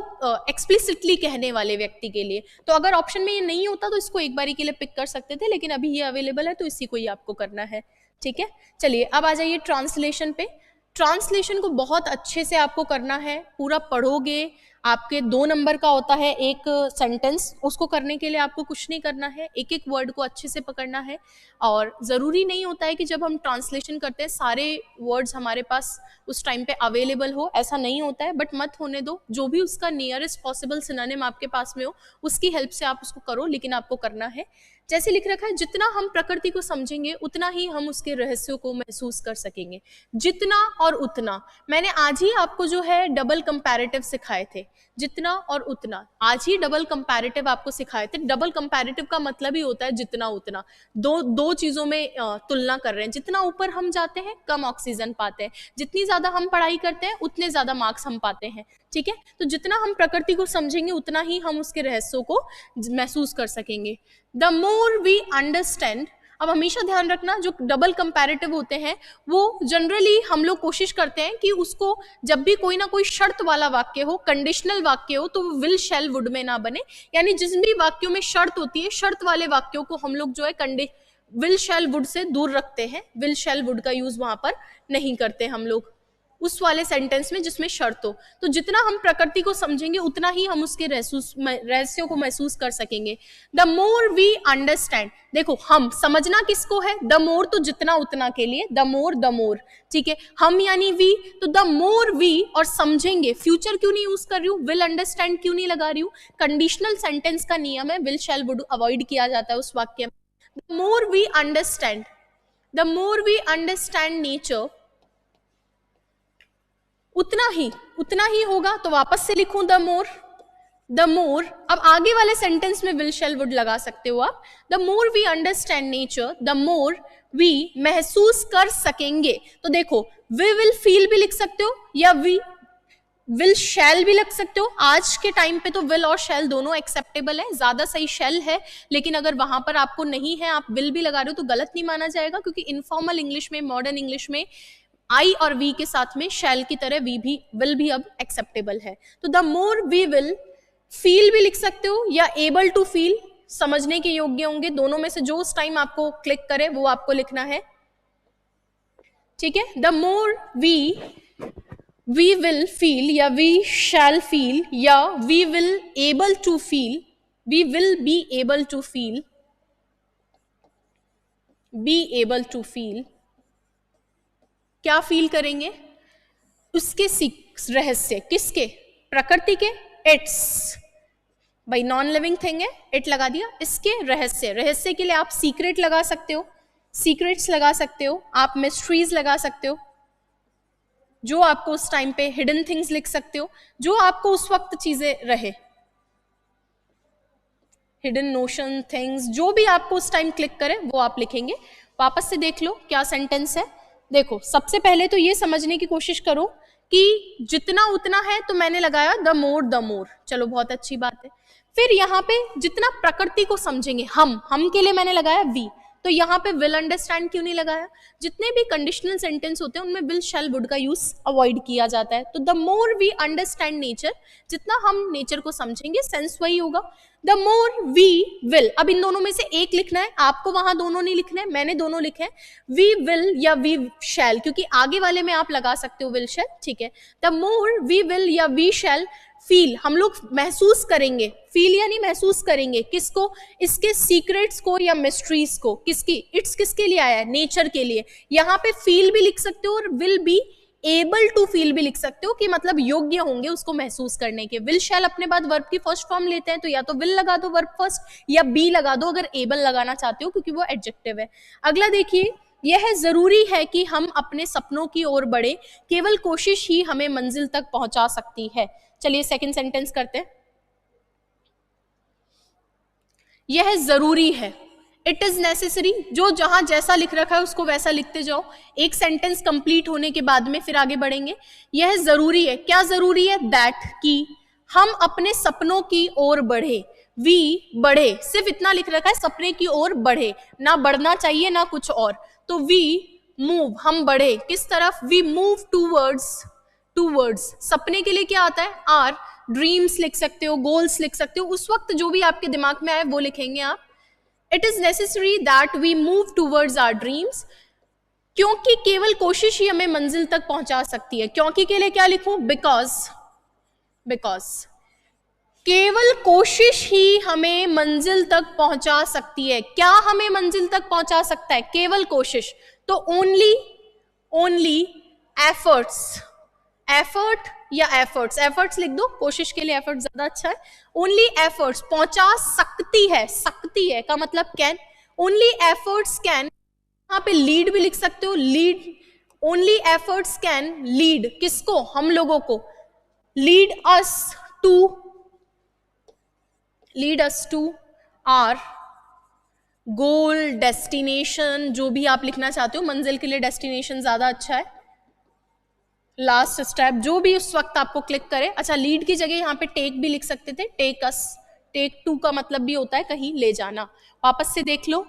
एक्सप्लिसिटली कहने वाले व्यक्ति के लिए। तो अगर ऑप्शन में ये नहीं होता तो इसको एक बारी के लिए पिक कर सकते थे, लेकिन अभी ये अवेलेबल है तो इसी को ही आपको करना है। ठीक है। चलिए अब आ जाइए ट्रांसलेशन पे। ट्रांसलेशन को बहुत अच्छे से आपको करना है, पूरा पढ़ोगे। आपके 2 नंबर का होता है एक सेंटेंस, उसको करने के लिए आपको कुछ नहीं करना है, एक एक वर्ड को अच्छे से पकड़ना है। और ज़रूरी नहीं होता है कि जब हम ट्रांसलेशन करते हैं सारे वर्ड्स हमारे पास उस टाइम पे अवेलेबल हो, ऐसा नहीं होता है, बट मत होने दो। जो भी उसका नियरेस्ट पॉसिबल सिनोनिम आपके पास में हो उसकी हेल्प से आप उसको करो, लेकिन आपको करना है। जैसे लिख रखा है, जितना हम प्रकृति को समझेंगे उतना ही हम उसके रहस्यों को महसूस कर सकेंगे। जितना और उतना, मैंने आज ही आपको जो है डबल कंपैरेटिव सिखाए थे, जितना और उतना, आज ही डबल कंपैरेटिव आपको सिखाए थे। डबल कंपैरेटिव का मतलब ही होता है जितना उतना, दो चीजों में तुलना कर रहे हैं। जितना ऊपर हम जाते हैं कम ऑक्सीजन पाते हैं, जितनी ज्यादा हम पढ़ाई करते हैं उतने ज्यादा मार्क्स हम पाते हैं, ठीक है। तो जितना हम प्रकृति को समझेंगे उतना ही हम उसके रहस्यों को महसूस कर सकेंगे। द मोर वी अंडरस्टैंड, अब हमेशा ध्यान रखना जो डबल कंपैरेटिव होते हैं वो जनरली हम लोग कोशिश करते हैं कि उसको जब भी कोई ना कोई शर्त वाला वाक्य हो, कंडीशनल वाक्य हो, तो विल शैल वुड में ना बने। यानी जिस भी वाक्यों में शर्त होती है, शर्त वाले वाक्यों को हम लोग जो है विल शैल वुड से दूर रखते हैं। विल शैल वुड का यूज वहां पर नहीं करते हम लोग उस वाले सेंटेंस में जिसमें शर्त हो। तो जितना हम प्रकृति को समझेंगे उतना ही हम उसके रहस्यों को महसूस कर सकेंगे। द मोर वी अंडरस्टैंड, देखो हम समझना किसको है, द मोर तो जितना उतना के लिए, द मोर, ठीक है। हम यानी वी, तो द मोर वी, और समझेंगे, फ्यूचर क्यों नहीं यूज कर रही हूँ, विल अंडरस्टैंड क्यों नहीं लगा रही हूँ, कंडीशनल सेंटेंस का नियम है, विल शैल वुड अवॉइड किया जाता है उस वाक्य में। The more we understand nature, उतना ही होगा, तो वापस से लिखूं द मोर। अब आगे वाले सेंटेंस में विल शैल वुड लगा सकते हो आप। The more we understand nature, the more we महसूस कर सकेंगे। तो देखो वी विल फील भी लिख सकते हो या वी विल शैल भी लिख सकते हो। आज के टाइम पे तो विल और शैल दोनों एक्सेप्टेबल है, ज्यादा सही शैल है, लेकिन अगर वहां पर आपको नहीं है, आप विल भी लगा रहे हो तो गलत नहीं माना जाएगा, क्योंकि इनफॉर्मल इंग्लिश में, मॉडर्न इंग्लिश में आई और वी के साथ में शैल की तरह विल भी अब एक्सेप्टेबल है। तो the more we will feel भी लिख सकते हो या एबल टू फील, समझने के योग्य होंगे, दोनों में से जो उस टाइम आपको क्लिक करे वो आपको लिखना है, ठीक है। The more we will feel या वी शैल फील या we will able to feel, we will be able to feel, क्या फील करेंगे, उसके रहस्य, किसके, प्रकृति के, इट्स, भाई नॉन लिविंग थिंग है, इट लगा दिया, इसके रहस्य के लिए आप सीक्रेट लगा सकते हो, सीक्रेट्स लगा सकते हो, आप मिस्ट्रीज लगा सकते हो, जो आपको उस टाइम पे हिडन थिंग्स लिख सकते हो, जो आपको उस वक्त चीजें रहे, हिडन नोशन थिंग्स, जो भी आपको उस टाइम क्लिक करे वो आप लिखेंगे। वापस से देख लो क्या सेंटेंस है। देखो सबसे पहले तो ये समझने की कोशिश करो कि जितना उतना है, तो मैंने लगाया द मोर, चलो बहुत अच्छी बात है। फिर यहाँ पे जितना प्रकृति को समझेंगे, हम के लिए मैंने लगाया वी, तो यहाँ पे विल अंडरस्टैंड क्यों नहीं लगाया। जितने भी कंडीशनल सेंटेंस होते हैं उनमें विल शैल वुड का यूज अवॉइड किया जाता है। तो the more we understand nature, जितना हम नेचर को समझेंगे सेंस वही होगा। द मोर वी विल, अब इन दोनों में से एक लिखना है, आपको वहां दोनों नहीं लिखना है, मैंने दोनों लिखे हैं, वी विल या वी शैल, क्योंकि आगे वाले में आप लगा सकते हो विल शैल, ठीक है। द मोर वी विल या वी शैल फील, हम लोग महसूस करेंगे, फील यानी महसूस करेंगे, किसको, इसके सीक्रेट्स को या मिस्ट्रीज को, किसकी, इट्स किसके लिए आया है, नेचर के लिए। यहाँ पे फील भी लिख सकते हो और will be able to feel भी लिख सकते हो, कि मतलब योग्य होंगे उसको महसूस करने के। विल शैल अपने बाद वर्ब की फर्स्ट फॉर्म लेते हैं, तो या तो विल लगा दो वर्ब फर्स्ट या बी लगा दो अगर एबल लगाना चाहते हो, क्योंकि वो एडजेक्टिव है। अगला देखिए, यह जरूरी है कि हम अपने सपनों की ओर बढ़े, केवल कोशिश ही हमें मंजिल तक पहुंचा सकती है। चलिए सेकंड सेंटेंस करते हैं। यह जरूरी है, इट इज नेसेसरी, जो जहां जैसा लिख रखा है उसको वैसा लिखते जाओ। एक सेंटेंस कंप्लीट होने के बाद में फिर आगे बढ़ेंगे। यह जरूरी है, क्या जरूरी है, दैट, कि हम अपने सपनों की ओर बढ़े, वी बढ़े, सिर्फ इतना लिख रखा है, सपने की ओर बढ़े, ना बढ़ना चाहिए ना कुछ और। तो वी मूव, हम बढ़े किस तरफ, वी मूव टूवर्ड्स, सपने के लिए क्या आता है, आर, ड्रीम्स लिख सकते हो, गोल्स लिख सकते हो, उस वक्त जो भी आपके दिमाग में आए वो लिखेंगे आप। It is necessary that we move towards our dreams, क्योंकि केवल कोशिश ही हमें मंजिल तक पहुंचा सकती है। क्योंकि के लिए क्या लिखूं, बिकॉज केवल कोशिश ही हमें मंजिल तक पहुंचा सकती है। क्या हमें मंजिल तक पहुंचा सकता है, केवल कोशिश, तो ओनली एफर्ट्स लिख दो, कोशिश के लिए एफर्ट ज्यादा अच्छा है। ओनली एफर्ट्स, पहुंचा सकती है, सकती है का मतलब कैन, ओनली एफर्ट्स कैन, यहाँ पे लीड भी लिख सकते हो, lead, only efforts can lead किसको, हम लोगों को, lead us to, lead us to our goal, destination, जो भी आप लिखना चाहते हो, मंजिल के लिए डेस्टिनेशन ज्यादा अच्छा है, लास्ट स्टेप, जो भी उस वक्त आपको क्लिक करे। अच्छा, लीड की जगह यहाँ पे टेक भी लिख सकते थे, टेक अस, टेक टू का मतलब भी होता है कहीं ले जाना। वापस से देख लो,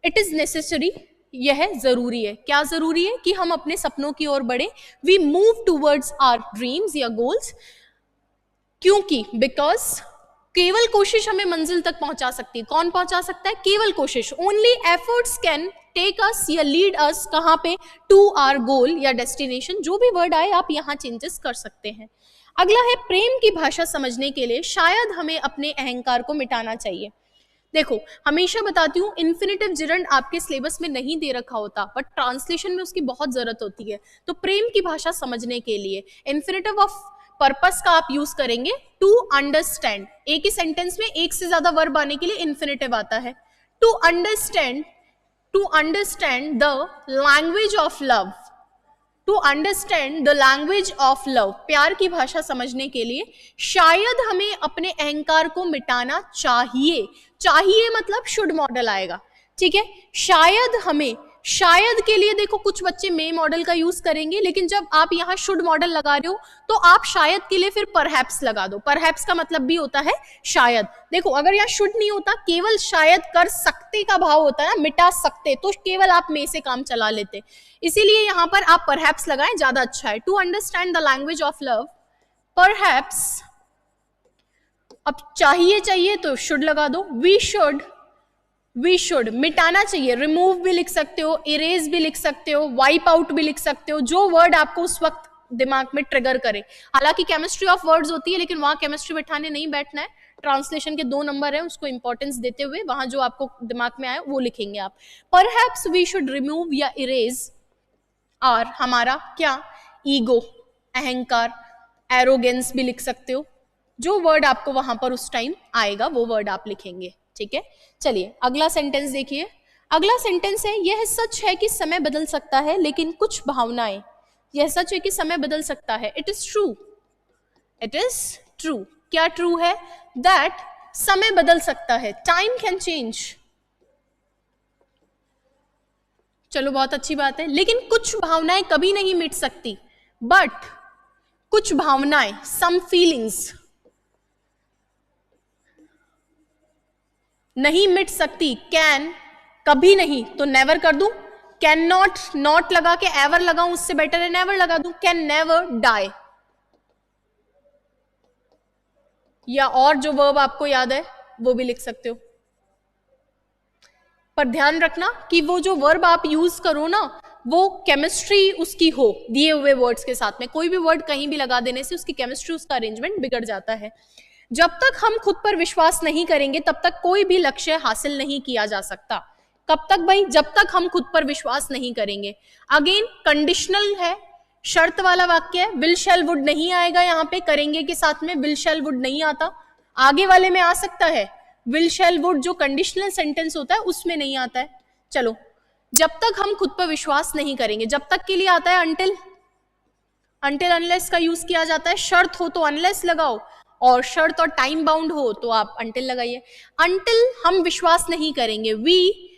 इट इज नेसेसरी, यह जरूरी है, क्या जरूरी है कि हम अपने सपनों की ओर बढ़े, we move towards our dreams या गोल्स, क्योंकि बिकॉज केवल कोशिश हमें मंजिल तक पहुंचा सकती है। कौन पहुंचा सकता है? केवल कोशिश, only efforts can take us या लीड अस कहां पे, टू आवर गोल या डेस्टिनेशन, जो भी वर्ड आए आप यहां चेंजेस कर सकते हैं। अगला है प्रेम की भाषा समझने के लिए शायद हमें अपने अहंकार को मिटाना चाहिए। देखो, हमेशा बताती हूँ, इन्फिनेटिव जिरंड आपके सिलेबस में नहीं दे रखा होता, बट ट्रांसलेशन में उसकी बहुत जरूरत होती है। तो प्रेम की भाषा समझने के लिए इन्फिनेटिव ऑफ पर्पस का आप यूज करेंगे टू अंडरस्टैंड। एक ही सेंटेंस में एक से ज्यादा वर्ब आने के लिए इन्फिनेटिव आता है। To understand, to understand the language of love, to understand the language of love, प्यार की भाषा समझने के लिए शायद हमें अपने अहंकार को मिटाना चाहिए। चाहिए मतलब शुड मॉडल आएगा, ठीक है। शायद हमें, शायद के लिए देखो कुछ बच्चे मे मॉडल का यूज करेंगे, लेकिन जब आप यहाँ शुड मॉडल लगा रहे हो तो आप शायद के लिए फिर परहैप्स लगा दो। परहैप्स का मतलब भी होता है शायद। देखो, अगर यहाँ शुड नहीं होता, केवल शायद कर सकते का भाव होता है ना, मिटा सकते, तो केवल आप मे से काम चला लेते, इसीलिए यहाँ पर आप परहैप्स लगाएं, ज्यादा अच्छा है। To understand the language of love, perhaps, अब चाहिए चाहिए तो शुड लगा दो। वी शुड, वी शुड मिटाना चाहिए, रिमूव भी लिख सकते हो, इरेज भी लिख सकते हो, वाइप आउट भी लिख सकते हो, जो वर्ड आपको उस वक्त दिमाग में ट्रिगर करे। हालांकि केमिस्ट्री ऑफ वर्ड्स होती है, लेकिन वहां केमिस्ट्री बैठाने नहीं बैठना है। ट्रांसलेशन के 2 नंबर है, उसको इंपॉर्टेंस देते हुए वहां जो आपको दिमाग में आए वो लिखेंगे आप। परहैप्स वी शुड रिमूव या इरेज आर, हमारा क्या, ईगो, अहंकार, एरोगेंस भी लिख सकते हो, जो वर्ड आपको वहां पर उस टाइम आएगा वो वर्ड आप लिखेंगे, ठीक है। चलिए अगला सेंटेंस देखिए। अगला सेंटेंस है, यह सच है कि समय बदल सकता है लेकिन कुछ भावनाएं, यह सच है कि समय बदल सकता है, it is true, it is true. क्या ट्रू है? दैट समय बदल सकता है, टाइम कैन चेंज। चलो बहुत अच्छी बात है, लेकिन कुछ भावनाएं कभी नहीं मिट सकती, बट कुछ भावनाएं, सम फीलिंग्स नहीं मिट सकती। कैन कभी नहीं, तो नेवर कर दूं, कैन नॉट, नॉट लगा के एवर लगाऊं, उससे बेटर है नेवर लगा दूं, कैन नेवर डाई। या और जो वर्ब आपको याद है वो भी लिख सकते हो, पर ध्यान रखना कि वो जो वर्ब आप यूज करो ना, वो केमिस्ट्री उसकी हो दिए हुए वर्ड्स के साथ में। कोई भी वर्ड कहीं भी लगा देने से उसकी केमिस्ट्री, उसका अरेंजमेंट बिगड़ जाता है। जब तक हम खुद पर विश्वास नहीं करेंगे तब तक कोई भी लक्ष्य हासिल नहीं किया जा सकता। कब तक भाई? जब तक हम खुद पर विश्वास नहीं करेंगे। अगेन कंडीशनल है, शर्त वाला वाक्य है, विल शैल वुड नहीं आएगा यहाँ पे, करेंगे के साथ में विल शैल वुड नहीं आता, आगे वाले में आ सकता है। विल शैल वुड जो कंडीशनल सेंटेंस होता है उसमें नहीं आता है। चलो, जब तक हम खुद पर विश्वास नहीं करेंगे, जब तक के लिए आता है अंटिल, अंटिल अनलेस का यूज किया जाता है। शर्त हो तो अनलेस लगाओ, और शर्त और टाइम बाउंड हो तो आप अंटिल लगाइए। अंटिल हम विश्वास नहीं करेंगे, वी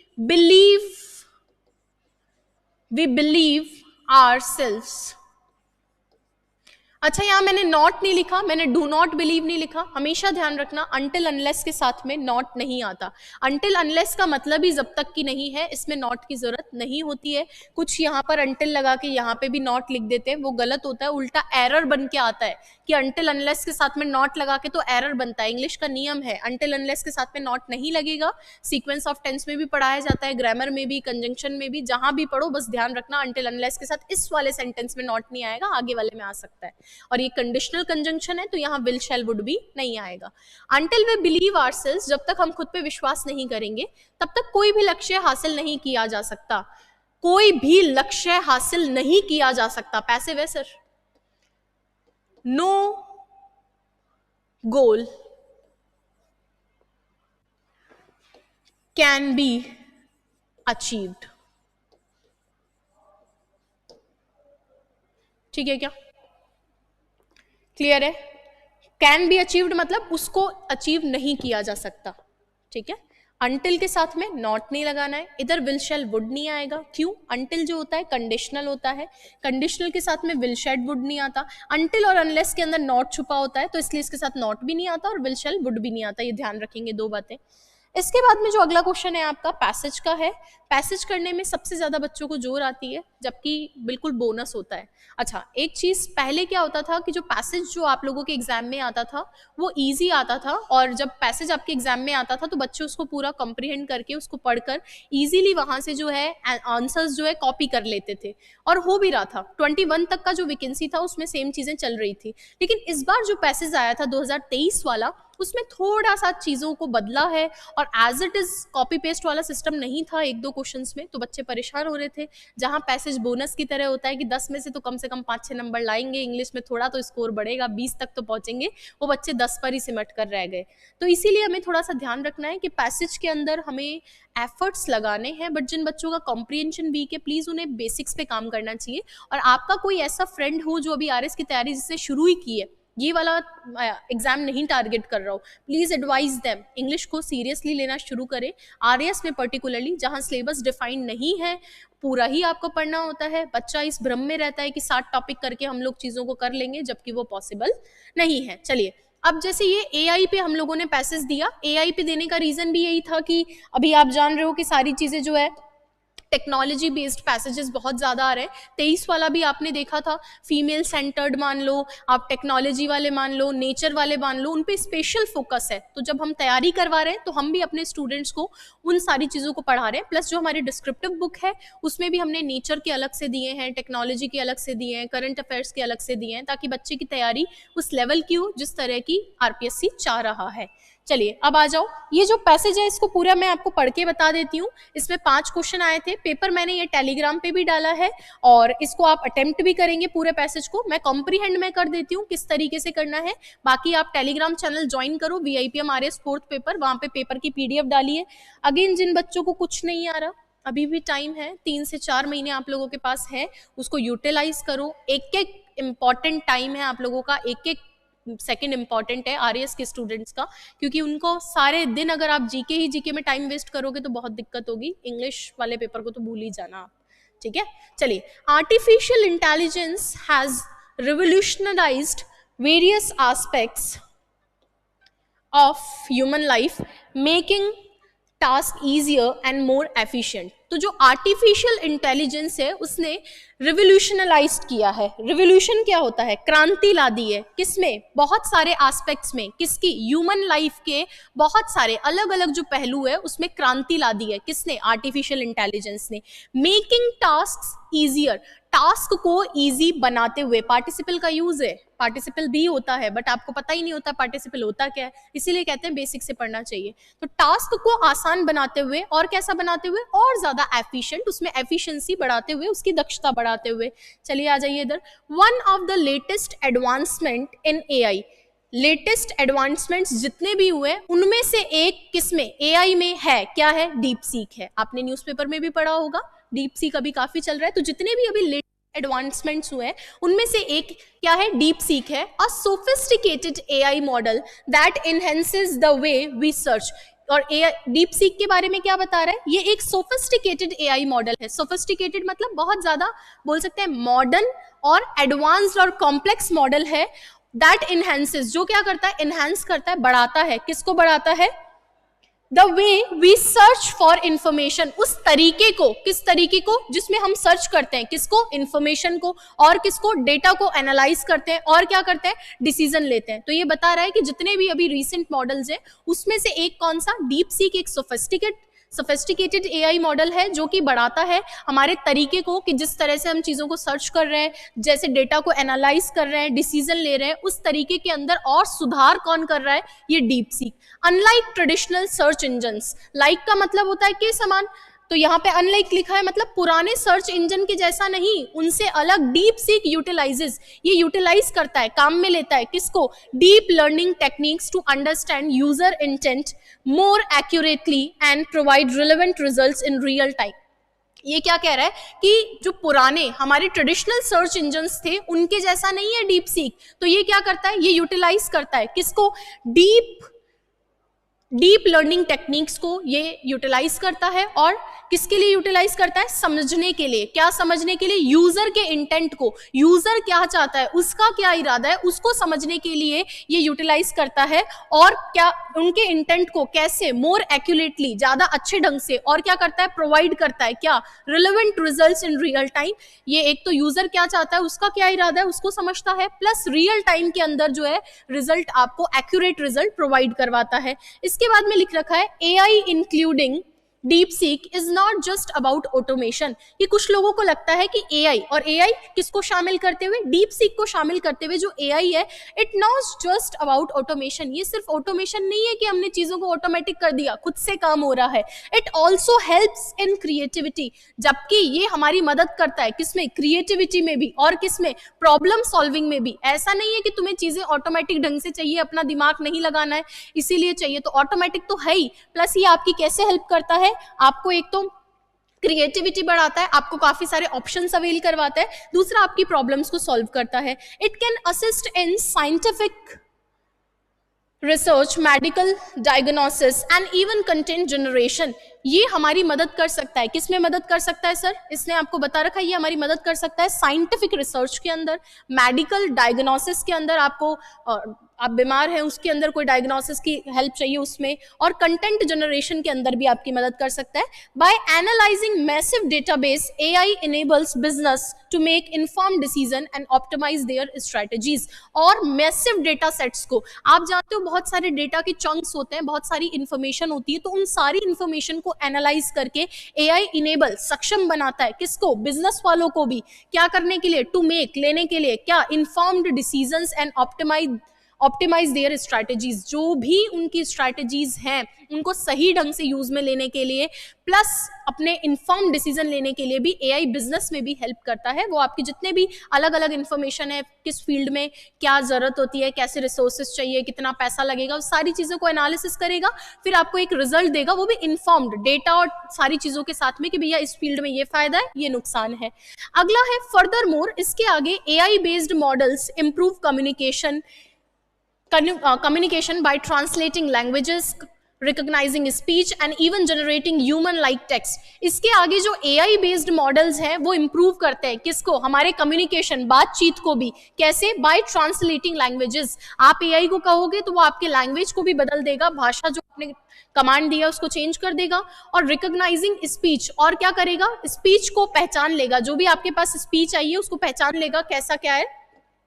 बिलीव आवरसेल्व्स। अच्छा, यहां मैंने नॉट नहीं लिखा, मैंने डू नॉट बिलीव नहीं लिखा। हमेशा ध्यान रखना अंटिल अनलेस के साथ में नॉट नहीं आता। अंटिल अनलेस का मतलब ही जब तक की नहीं है, इसमें नॉट की जरूरत नहीं होती है। कुछ यहाँ पर अंटिल लगा के यहाँ पे भी नॉट लिख देते हैं, वो गलत होता है, उल्टा एरर बन के आता है कि अंटिल अनलेस के साथ में नॉट लगा के तो एरर बनता है। इंग्लिश का नियम है, अंटिल अनलेस के साथ में नॉट नहीं लगेगा। सीक्वेंस ऑफ टेंस में भी पढ़ाया जाता है, ग्रामर में भी, कंजंक्शन में भी, जहां भी पढ़ो बस ध्यान रखना अंटिल अनलेस के साथ इस वाले सेंटेंस में नॉट नहीं आएगा, आगे वाले में आ सकता है। और ये कंडीशनल कंजंक्शन है तो यहाँ विल शैल वुड भी नहीं आएगा। अंटिल वी बिलीव आवरसेल्व्स, जब तक हम खुद पे विश्वास नहीं करेंगे तब तक कोई भी लक्ष्य हासिल नहीं किया जा सकता। कोई भी लक्ष्य हासिल नहीं किया जा सकता। पैसिव है sir. No goal can be achieved. ठीक है क्या? क्लियर है? कैन बी अचीव्ड मतलब उसको अचीव नहीं किया जा सकता। ठीक है, अंटिल के साथ में नॉट नहीं लगाना है, इधर विल शैल वुड नहीं आएगा। क्यों? अंटिल जो होता है कंडीशनल होता है, कंडीशनल के साथ में विल शैड वुड नहीं आता। अंटिल और अनलेस के अंदर नॉट छुपा होता है, तो इसलिए इसके साथ नॉट भी नहीं आता और विल शैल वुड भी नहीं आता। ये ध्यान रखेंगे, दो बातें। इसके बाद में जो अगला क्वेश्चन है आपका पैसेज का है। पैसेज करने में सबसे ज्यादा बच्चों को जोर आती है, जबकि बिल्कुल बोनस होता है। अच्छा, एक चीज पहले क्या होता था कि जो पैसेज जो आप लोगों के एग्जाम में आता था वो इजी आता था, और जब पैसेज आपके एग्जाम में आता था तो बच्चे उसको पूरा कंप्रीहेंड करके उसको पढ़कर इजीली वहां से जो है आंसर्स जो है कॉपी कर लेते थे, और हो भी रहा था। 21 तक का जो वैकेंसी था उसमें सेम चीजें चल रही थी। लेकिन इस बार जो पैसेज आया था 2023 वाला, उसमें थोड़ा सा चीजों को बदला है, और as it is copy paste वाला सिस्टम नहीं था एक दो क्वेश्चंस में, तो बच्चे परेशान हो रहे थे। जहां पैसेज बोनस की तरह होता है कि 10 में से तो कम 5-6 नंबर लाएंगे, इंग्लिश में थोड़ा तो स्कोर बढ़ेगा, 20 तक तो पहुंचेंगे, वो बच्चे 10 पर ही सिमट कर रह गए। तो इसीलिए हमें थोड़ा सा ध्यान रखना है कि पैसेज के अंदर हमें एफर्ट्स लगाने हैं, बट जिन बच्चों का कॉम्प्रिहेंशन वीक है प्लीज उन्हें बेसिक्स पे काम करना चाहिए। और आपका कोई ऐसा फ्रेंड हो जो अभी आरएस की तैयारी जिससे शुरू ही की है, ये वाला एग्जाम नहीं टारगेट कर रहा हो, प्लीज एडवाइज देम इंग्लिश को सीरियसली लेना शुरू करें। आरएस में पर्टिकुलरली जहां सिलेबस डिफाइंड नहीं है, पूरा ही आपको पढ़ना होता है, बच्चा इस भ्रम में रहता है कि 60 टॉपिक करके हम लोग चीजों को कर लेंगे, जबकि वो पॉसिबल नहीं है। चलिए, अब जैसे ये एआई पे हम लोगों ने पैसेज दिया, एआई पे देने का रीजन भी यही था कि अभी आप जान रहे हो कि सारी चीजें जो है टेक्नोलॉजी बेस्ड पैसेजेस बहुत ज्यादा आ रहे हैं। 23 वाला भी आपने देखा था, फीमेल सेंटर्ड मान लो, आप टेक्नोलॉजी वाले मान लो, नेचर वाले मान लो, उन पे स्पेशल फोकस है। तो जब हम तैयारी करवा रहे हैं तो हम भी अपने स्टूडेंट्स को उन सारी चीजों को पढ़ा रहे हैं। प्लस जो हमारी डिस्क्रिप्टिव बुक है उसमें भी हमने नेचर के अलग से दिए हैं, टेक्नोलॉजी के अलग से दिए हैं, करंट अफेयर्स के अलग से दिए हैं, ताकि बच्चे की तैयारी उस लेवल की हो जिस तरह की आरपीएससी चाह रहा है। चलिए अब आ जाओ, ये जो पैसेज है इसको पूरा मैं आपको पढ़ के बता देती हूँ। इसमें 5 क्वेश्चन आए थे, पेपर मैंने ये टेलीग्राम पे भी डाला है, और इसको आप अटेम्प्ट भी करेंगे पूरे पैसेज को। मैं कॉम्प्रीहेंड में कर देती हूँ किस तरीके से करना है, बाकी आप टेलीग्राम चैनल ज्वाइन करो, VIPM RS 4th पेपर, वहां पे पेपर की PDF डालिए। अगेन जिन बच्चों को कुछ नहीं आ रहा, अभी भी टाइम है, 3 से 4 महीने आप लोगों के पास है, उसको यूटिलाइज करो। एक एक इम्पॉर्टेंट टाइम है आप लोगों का, एक एक सेकंड इंपॉर्टेंट है आरएस के स्टूडेंट्स का, क्योंकि उनको सारे दिन अगर आप जीके में टाइम वेस्ट करोगे तो बहुत दिक्कत होगी। इंग्लिश वाले पेपर को तो भूल ही जाना आप। ठीक है, चलिए, artificial intelligence has revolutionised various aspects of human life, making task easier and more efficient. तो जो आर्टिफिशियल इंटेलिजेंस है उसने रिवोल्यूशनलाइज किया है। रिवोल्यूशन क्या होता है? क्रांति ला दी है। किसमें? बहुत सारे एस्पेक्ट्स में। किसकी? ह्यूमन लाइफ के बहुत सारे अलग अलग जो पहलू है उसमें क्रांति ला दी है। किसने? आर्टिफिशियल इंटेलिजेंस ने। मेकिंग टास्क ईजियर, टास्क को इजी बनाते हुए, पार्टिसिपल का यूज है, पार्टिसिपल भी होता है, बट आपको पता ही नहीं होता पार्टिसिपल होता क्या है, इसीलिए कहते हैं बेसिक से पढ़ना चाहिए। तो टास्क को आसान बनाते हुए, और कैसा बनाते हुए? और ज्यादा एफिशिएंट, उसमें एफिशिएंसी बढ़ाते हुए, उसकी दक्षता बढ़ाते हुए। चलिए आ जाइए इधर। One of the latest advancement in AI, latest advancements जितने भी हुए उनमें से एक किसमें? एआई में है। क्या है? डीप सीक है। आपने न्यूज़पेपर में भी पढ़ा होगा, डीप सीक अभी काफी चल रहा है। तो जितने भी अभी एडवांसमेंट्स हुए हैं उनमें से एक क्या है? डीप सीक है। A sophisticated AI model that enhances the way we search. और डीप सीक के बारे में क्या बता रहा है? ये एक सोफिस्टिकेटेड एआई मॉडल है। सोफिस्टिकेटेड मतलब बहुत ज्यादा, बोल सकते हैं मॉडर्न और एडवांस्ड और कॉम्प्लेक्स मॉडल है। दैट एनहांसेस, जो क्या करता है? एनहांस करता है, बढ़ाता है। किसको बढ़ाता है? The way we search for information, उस तरीके को, किस तरीके को? जिसमें हम सर्च करते हैं, किसको? इंफॉर्मेशन को, और किसको? डेटा को एनालाइज करते हैं, और क्या करते हैं? डिसीजन लेते हैं। तो ये बता रहा है कि जितने भी अभी रिसेंट मॉडल्स हैं उसमें से एक कौन सा? डीप सीक एक सोफिस्टिकेटेड एआई मॉडल है जो कि बढ़ाता है हमारे तरीके को, कि जिस तरह से हम चीजों को सर्च कर रहे हैं, जैसे डेटा को एनालाइज कर रहे हैं, डिसीजन ले रहे हैं, उस तरीके के अंदर और सुधार कौन कर रहा है? ये deep seek. Unlike traditional search engines, like का मतलब होता है कि समान, तो यहाँ पे अनलाइक लिखा है, मतलब पुराने सर्च इंजन के जैसा नहीं, उनसे अलग डीप सीक यूटिलाइजेस, ये यूटिलाइज करता है, काम में लेता है किसको, deep learning techniques to understand user intent more accurately and provide relevant results in real time. ये क्या कह रहा है कि जो पुराने हमारे ट्रेडिशनल सर्च इंजन्स थे उनके जैसा नहीं है डीप सीक, तो ये क्या करता है, ये यूटिलाइज करता है किसको, डीप लर्निंग टेक्निक्स को ये यूटिलाइज करता है। और किसके लिए यूटिलाइज करता है, समझने के लिए। क्या समझने के लिए, यूजर के इंटेंट को, यूजर क्या चाहता है, उसका क्या इरादा है, उसको समझने के लिए ये यूटिलाइज करता है। और क्या उनके इंटेंट को कैसे मोर एक्यूरेटली, ज्यादा अच्छे ढंग से, और क्या करता है, प्रोवाइड करता है क्या, relevant results in real time. ये एक तो यूजर क्या चाहता है, उसका क्या इरादा है, उसको समझता है, प्लस रियल टाइम के अंदर जो है रिजल्ट आपको एक्यूरेट रिजल्ट प्रोवाइड करवाता है। इसके बाद में लिख रखा है AI including deep seek is not just about automation. ये कुछ लोगों को लगता है कि एआई, और एआई किसको शामिल करते हुए, डीप सीक को शामिल करते हुए जो एआई है, it not just about automation. ये सिर्फ ऑटोमेशन नहीं है कि हमने चीजों को ऑटोमेटिक कर दिया, खुद से काम हो रहा है। It also helps in creativity, जबकि ये हमारी मदद करता है किसमें, क्रिएटिविटी में भी, और किसमें, प्रॉब्लम सॉल्विंग में भी। ऐसा नहीं है कि तुम्हें चीजें ऑटोमेटिक ढंग से चाहिए, अपना दिमाग नहीं लगाना है इसीलिए चाहिए, तो ऑटोमेटिक तो है ही, प्लस ये आपकी कैसे हेल्प करता है, आपको एक तो क्रिएटिविटी बढ़ाता है, आपको काफी सारे ऑप्शंस अवेल करवाता है, दूसरा आपकी प्रॉब्लम्स को सॉल्व करता है। It can assist in scientific research, medical diagnosis and even content generation. ये हमारी मदद कर सकता है, किसमें मदद कर सकता है सर, इसने आपको बता रखा है, ये हमारी मदद कर सकता है साइंटिफिक रिसर्च के अंदर, मेडिकल डायग्नोसिस के अंदर, आपको आप बीमार हैं उसके अंदर कोई डायग्नोसिस की हेल्प चाहिए उसमें, और कंटेंट जनरेशन के अंदर भी आपकी मदद कर सकता है। By analysing massive database, AI enables business to make informed decision and optimise their strategies. और मैसिव डेटा सेट्स को, आप जानते हो बहुत सारे डेटा के चंक्स होते हैं, बहुत सारी इंफॉर्मेशन होती है, तो उन सारी इंफॉर्मेशन को एनालाइज करके एआई इनेबल, सक्षम बनाता है किसको, बिजनेस वालों को भी, क्या करने के लिए, टू मेक, लेने के लिए, क्या, informed decisions and optimise their strategies, जो भी उनकी स्ट्रैटेजीज हैं उनको सही ढंग से यूज में लेने के लिए, प्लस अपने इन्फॉर्म डिसीजन लेने के लिए भी एआई बिजनेस में भी हेल्प करता है। वो आपके जितने भी अलग अलग इन्फॉर्मेशन है, किस फील्ड में क्या जरूरत होती है, कैसे रिसोर्सेज चाहिए, कितना पैसा लगेगा, उस सारी चीजों को एनालिसिस करेगा, फिर आपको एक रिजल्ट देगा, वो भी इन्फॉर्म्ड डेटा और सारी चीजों के साथ में कि भैया इस फील्ड में ये फायदा है, ये नुकसान है। अगला है फर्दर मोर, इसके आगे AI based models improve communication by translating languages, recognizing speech and even generating human like text। इसके आगे जो AI बेस्ड मॉडल्स हैं वो इंप्रूव करते हैं किसको, हमारे कम्युनिकेशन, बातचीत को भी, कैसे, बाय ट्रांसलेटिंग लैंग्वेजेस। आप AI को कहोगे तो वो आपके लैंग्वेज को भी बदल देगा, भाषा जो आपने कमांड दिया उसको चेंज कर देगा। और रिकॉग्नाइजिंग स्पीच, और क्या करेगा, स्पीच को पहचान लेगा, जो भी आपके पास स्पीच आई है उसको पहचान लेगा कैसा क्या है।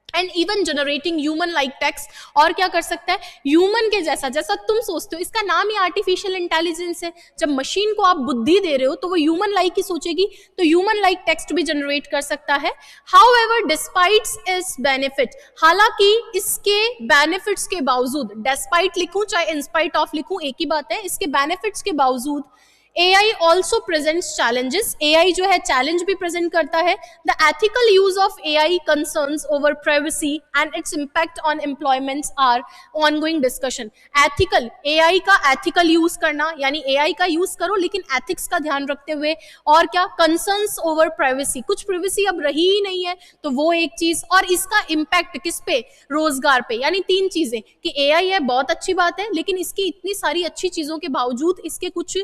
And even generating human like text, और क्या कर सकता है, ह्यूमन के जैसा, जैसा तुम सोचते हो, इसका नाम ही आर्टिफिशियल इंटेलिजेंस है। जब मशीन को आप बुद्धि दे रहे हो तो वो ह्यूमन लाइक ही सोचेगी, तो ह्यूमन लाइक टेक्स्ट भी जनरेट कर सकता है। हाउएवर डिस्पाइट इस बेनिफिट, हालांकि इसके बेनिफिट्स के बावजूद, डिस्पाइट लिखूं चाहे इंस्पाइट ऑफ लिखूं एक ही बात है, इसके बेनिफिट्स के बावजूद AI also presents challenges, AI जो है चैलेंज भी प्रेजेंट करता है। The ethical use of AI concerns over privacy and its impact on employments are ongoing discussion। ethical, AI का ethical यूज करना, यानी AI का यूज करो लेकिन ethics का ध्यान रखते हुए, और क्या, concerns over privacy, कुछ privacy अब रही ही नहीं है तो वो एक चीज, और इसका impact किस पे, रोजगार पे। यानी तीन चीजें कि AI है बहुत अच्छी बात है, लेकिन इसकी इतनी सारी अच्छी चीजों के बावजूद इसके कुछ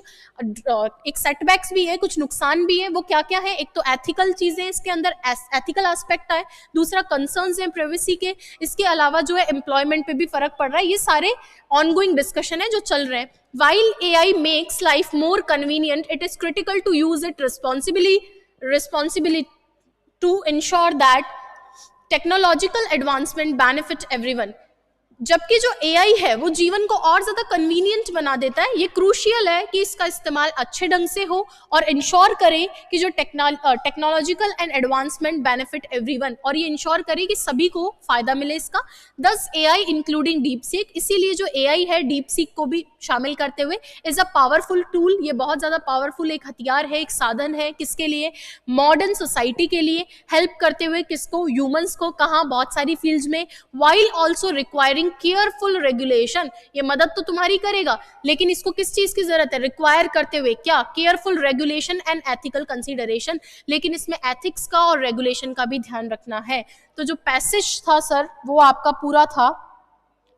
एक सेटबैक्स भी है, कुछ नुकसान भी है। वो क्या क्या है, एक तो एथिकल चीजें इसके अंदर, एथिकल एस्पेक्ट है, दूसरा कंसर्न्स हैं प्राइवेसी के, इसके अलावा जो है एम्प्लॉयमेंट पे भी फर्क पड़ रहा है। ये सारे ऑनगोइंग डिस्कशन है जो चल रहे हैं। While AI makes life more convenient, it is critical to use it responsibly to ensure that technological advancement benefit everyone। जबकि जो एआई है वो जीवन को और ज्यादा कन्वीनियंट बना देता है। ये क्रूशियल है कि इसका इस्तेमाल अच्छे ढंग से हो और इंश्योर करे कि जो technological and advancement benefit everyone, और ये इंश्योर करे कि सभी को फायदा मिले इसका। दस एआई इंक्लूडिंग डीप सीक, इसीलिए जो एआई है डीप सीक को भी शामिल करते हुए इज अ पावरफुल टूल। ये बहुत ज्यादा पावरफुल एक हथियार है, एक साधन है, किसके लिए? मॉडर्न सोसाइटी के लिए, हेल्प करते हुए किसको? ह्यूमंस को। कहाँ? बहुत सारी फील्ड्स में। While also requiring careful regulation, ये मदद तो तुम्हारी करेगा, लेकिन इसको किस चीज की जरूरत है? रिक्वायर करते हुए क्या? Careful regulation and ethical consideration, लेकिन इसमें एथिक्स का और रेगुलेशन का भी ध्यान रखना है। तो जो पैसेज था सर वो आपका पूरा था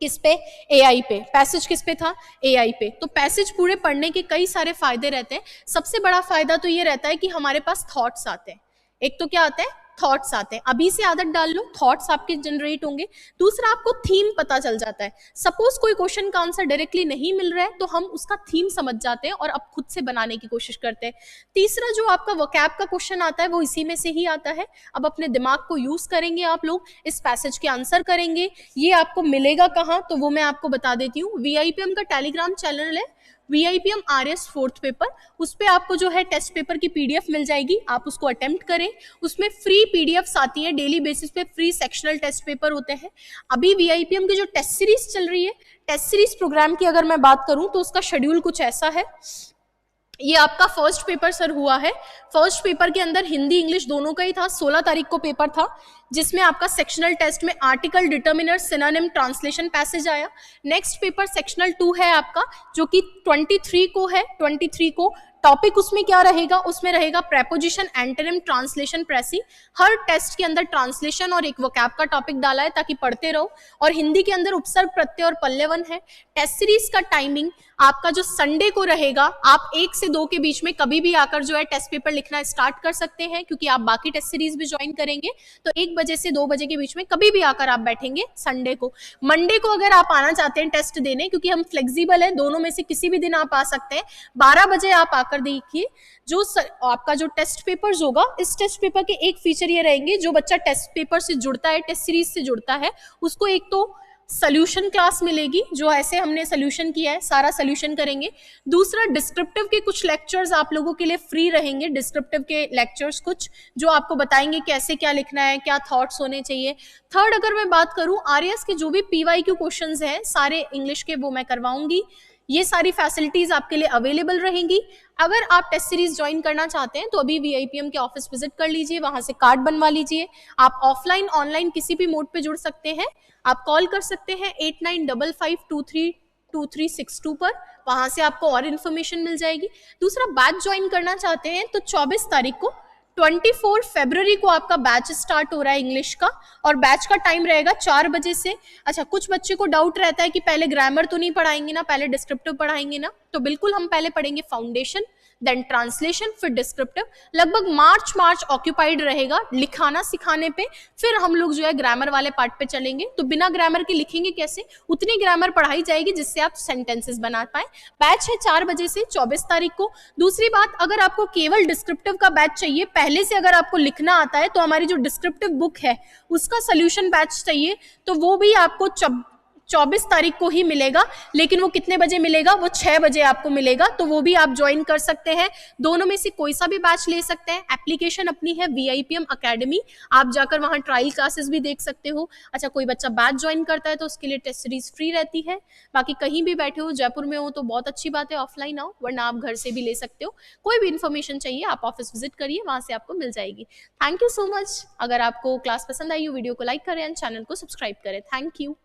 किस पे? एआई पे। पैसेज किस पे था? एआई पे। तो पैसेज पूरे पढ़ने के कई सारे फायदे रहते हैं। सबसे बड़ा फायदा तो ये रहता है कि हमारे पास थॉट्स आते हैं। एक तो क्या आता है? थॉट्स आते हैं। अभी से आदत डाल लो, थॉट्स आपके जनरेट होंगे। दूसरा, आपको थीम पता चल जाता है। सपोज कोई क्वेश्चन का आंसर डायरेक्टली नहीं मिल रहा है तो हम उसका थीम समझ जाते हैं और अब खुद से बनाने की कोशिश करते हैं। तीसरा, जो आपका वोकैब का क्वेश्चन आता है वो इसी में से ही आता है। अब अपने दिमाग को यूज करेंगे आप लोग, इस पैसेज के आंसर करेंगे। ये आपको मिलेगा कहाँ? तो वो मैं आपको बता देती हूँ। वीआईपीएम का टेलीग्राम चैनल है, वीआईपीएम आरएस फोर्थ पेपर, उस पे आपको जो है टेस्ट पेपर की पीडीएफ मिल जाएगी। आप उसको अटेम्प्ट करें। उसमें फ्री पीडीएफ्स आती हैं, डेली बेसिस पे फ्री सेक्शनल टेस्ट पेपर होते हैं। अभी वीआईपीएम की जो टेस्ट सीरीज चल रही है, टेस्ट सीरीज प्रोग्राम की अगर मैं बात करूं तो उसका शेड्यूल कुछ ऐसा है। ये आपका फर्स्ट पेपर सर हुआ है। फर्स्ट पेपर के अंदर हिंदी इंग्लिश दोनों का ही था। 16 तारीख को पेपर था, जिसमें आपका सेक्शनल टेस्ट में article, determiner, synonym, translation passage आया। नेक्स्ट पेपर सेक्शनल 2 है आपका, जो कि 23 को है। 23 को टॉपिक उसमें क्या रहेगा? उसमें रहेगा प्रेपोजिशन, एंटोनिम, ट्रांसलेशन, प्रेसी। हर टेस्ट के अंदर ट्रांसलेशन और एक वोकैब का टॉपिक डाला है ताकि पढ़ते रहो। और हिंदी के अंदर उपसर्ग, प्रत्यय और पल्लवन है। टेस्ट सीरीज का टाइमिंग आपका जो संडे को रहेगा, आप 1 से 2 के बीच में कभी भी आकर जो है टेस्ट पेपर लिखना स्टार्ट कर सकते हैं, क्योंकि आप बाकी टेस्ट सीरीज भी ज्वाइन करेंगे। तो 1 बजे से 2 बजे के बीच में कभी भी आकर आप बैठेंगे संडे को। मंडे को अगर आप आना चाहते हैं टेस्ट देने, क्योंकि हम फ्लेक्सिबल है, दोनों में से किसी भी दिन आप आ सकते हैं। 12 बजे आप आकर देखिए। जो आपका जो टेस्ट पेपर्स होगा, इस टेस्ट पेपर के एक फीचर ये रहेंगे, जो बच्चा टेस्ट पेपर से जुड़ता है, टेस्ट सीरीज से जुड़ता है, उसको एक तो सोल्यूशन क्लास मिलेगी, जो ऐसे हमने सोल्यूशन किया है, सारा सोल्यूशन करेंगे। दूसरा, डिस्क्रिप्टिव के कुछ लेक्चर्स आप लोगों के लिए फ्री रहेंगे। डिस्क्रिप्टिव के लेक्चर्स कुछ जो आपको बताएंगे कैसे क्या लिखना है, क्या थॉट्स होने चाहिए। थर्ड, अगर मैं बात करूं, आरएएस के जो भी पीवाईक्यू क्वेश्चंस हैं सारे इंग्लिश के, वो मैं करवाऊंगी। ये सारी फैसिलिटीज आपके लिए अवेलेबल रहेंगी। अगर आप टेस्ट सीरीज ज्वाइन करना चाहते हैं तो अभी वीआईपीएम के ऑफिस विजिट कर लीजिए, वहां से कार्ड बनवा लीजिए। आप ऑफलाइन ऑनलाइन किसी भी मोड पे जुड़ सकते हैं। आप कॉल कर सकते हैं 8955232362 पर, वहां से आपको और इन्फॉर्मेशन मिल जाएगी। दूसरा, बैच ज्वाइन करना चाहते हैं तो 24 तारीख को 24 फरवरी को आपका बैच स्टार्ट हो रहा है इंग्लिश का, और बैच का टाइम रहेगा 4 बजे से। अच्छा, कुछ बच्चे को डाउट रहता है कि पहले ग्रामर तो नहीं पढ़ाएंगे ना, पहले डिस्क्रिप्टिव पढ़ाएंगे ना? तो बिल्कुल, हम पहले पढ़ेंगे फाउंडेशन, देन ट्रांसलेशन, फिर डिस्क्रिप्टिव। लगभग मार्च ऑक्यूपाइड रहेगा लिखाना सिखाने पे, फिर हम लोग जो है ग्रामर वाले पार्ट पे चलेंगे। तो बिना ग्रामर के लिखेंगे कैसे? उतनी ग्रामर पढ़ाई जाएगी जिससे आप सेंटेंसेस बना पाए। बैच है 4 बजे से 24 तारीख को। दूसरी बात, अगर आपको केवल डिस्क्रिप्टिव का बैच चाहिए, पहले से अगर आपको लिखना आता है, तो हमारी जो डिस्क्रिप्टिव बुक है उसका सोल्यूशन बैच चाहिए, तो वो भी आपको 24 तारीख को ही मिलेगा। लेकिन वो कितने बजे मिलेगा? वो 6 बजे आपको मिलेगा, तो वो भी आप ज्वाइन कर सकते हैं। दोनों में से कोई सा भी बैच ले सकते हैं। एप्लीकेशन अपनी है वीआईपीएम अकेडमी, आप जाकर वहां ट्रायल क्लासेस भी देख सकते हो। अच्छा, कोई बच्चा बैच ज्वाइन करता है तो उसके लिए टेस्ट सीरीज फ्री रहती है। बाकी कहीं भी बैठे हो, जयपुर में हो तो बहुत अच्छी बात है, ऑफलाइन आओ, वरना आप घर से भी ले सकते हो। कोई भी इन्फॉर्मेशन चाहिए आप ऑफिस विजिट करिए, वहां से आपको मिल जाएगी। Thank you so much. अगर आपको क्लास पसंद आई हो, वीडियो को लाइक करें एंड चैनल को सब्सक्राइब करें। Thank you.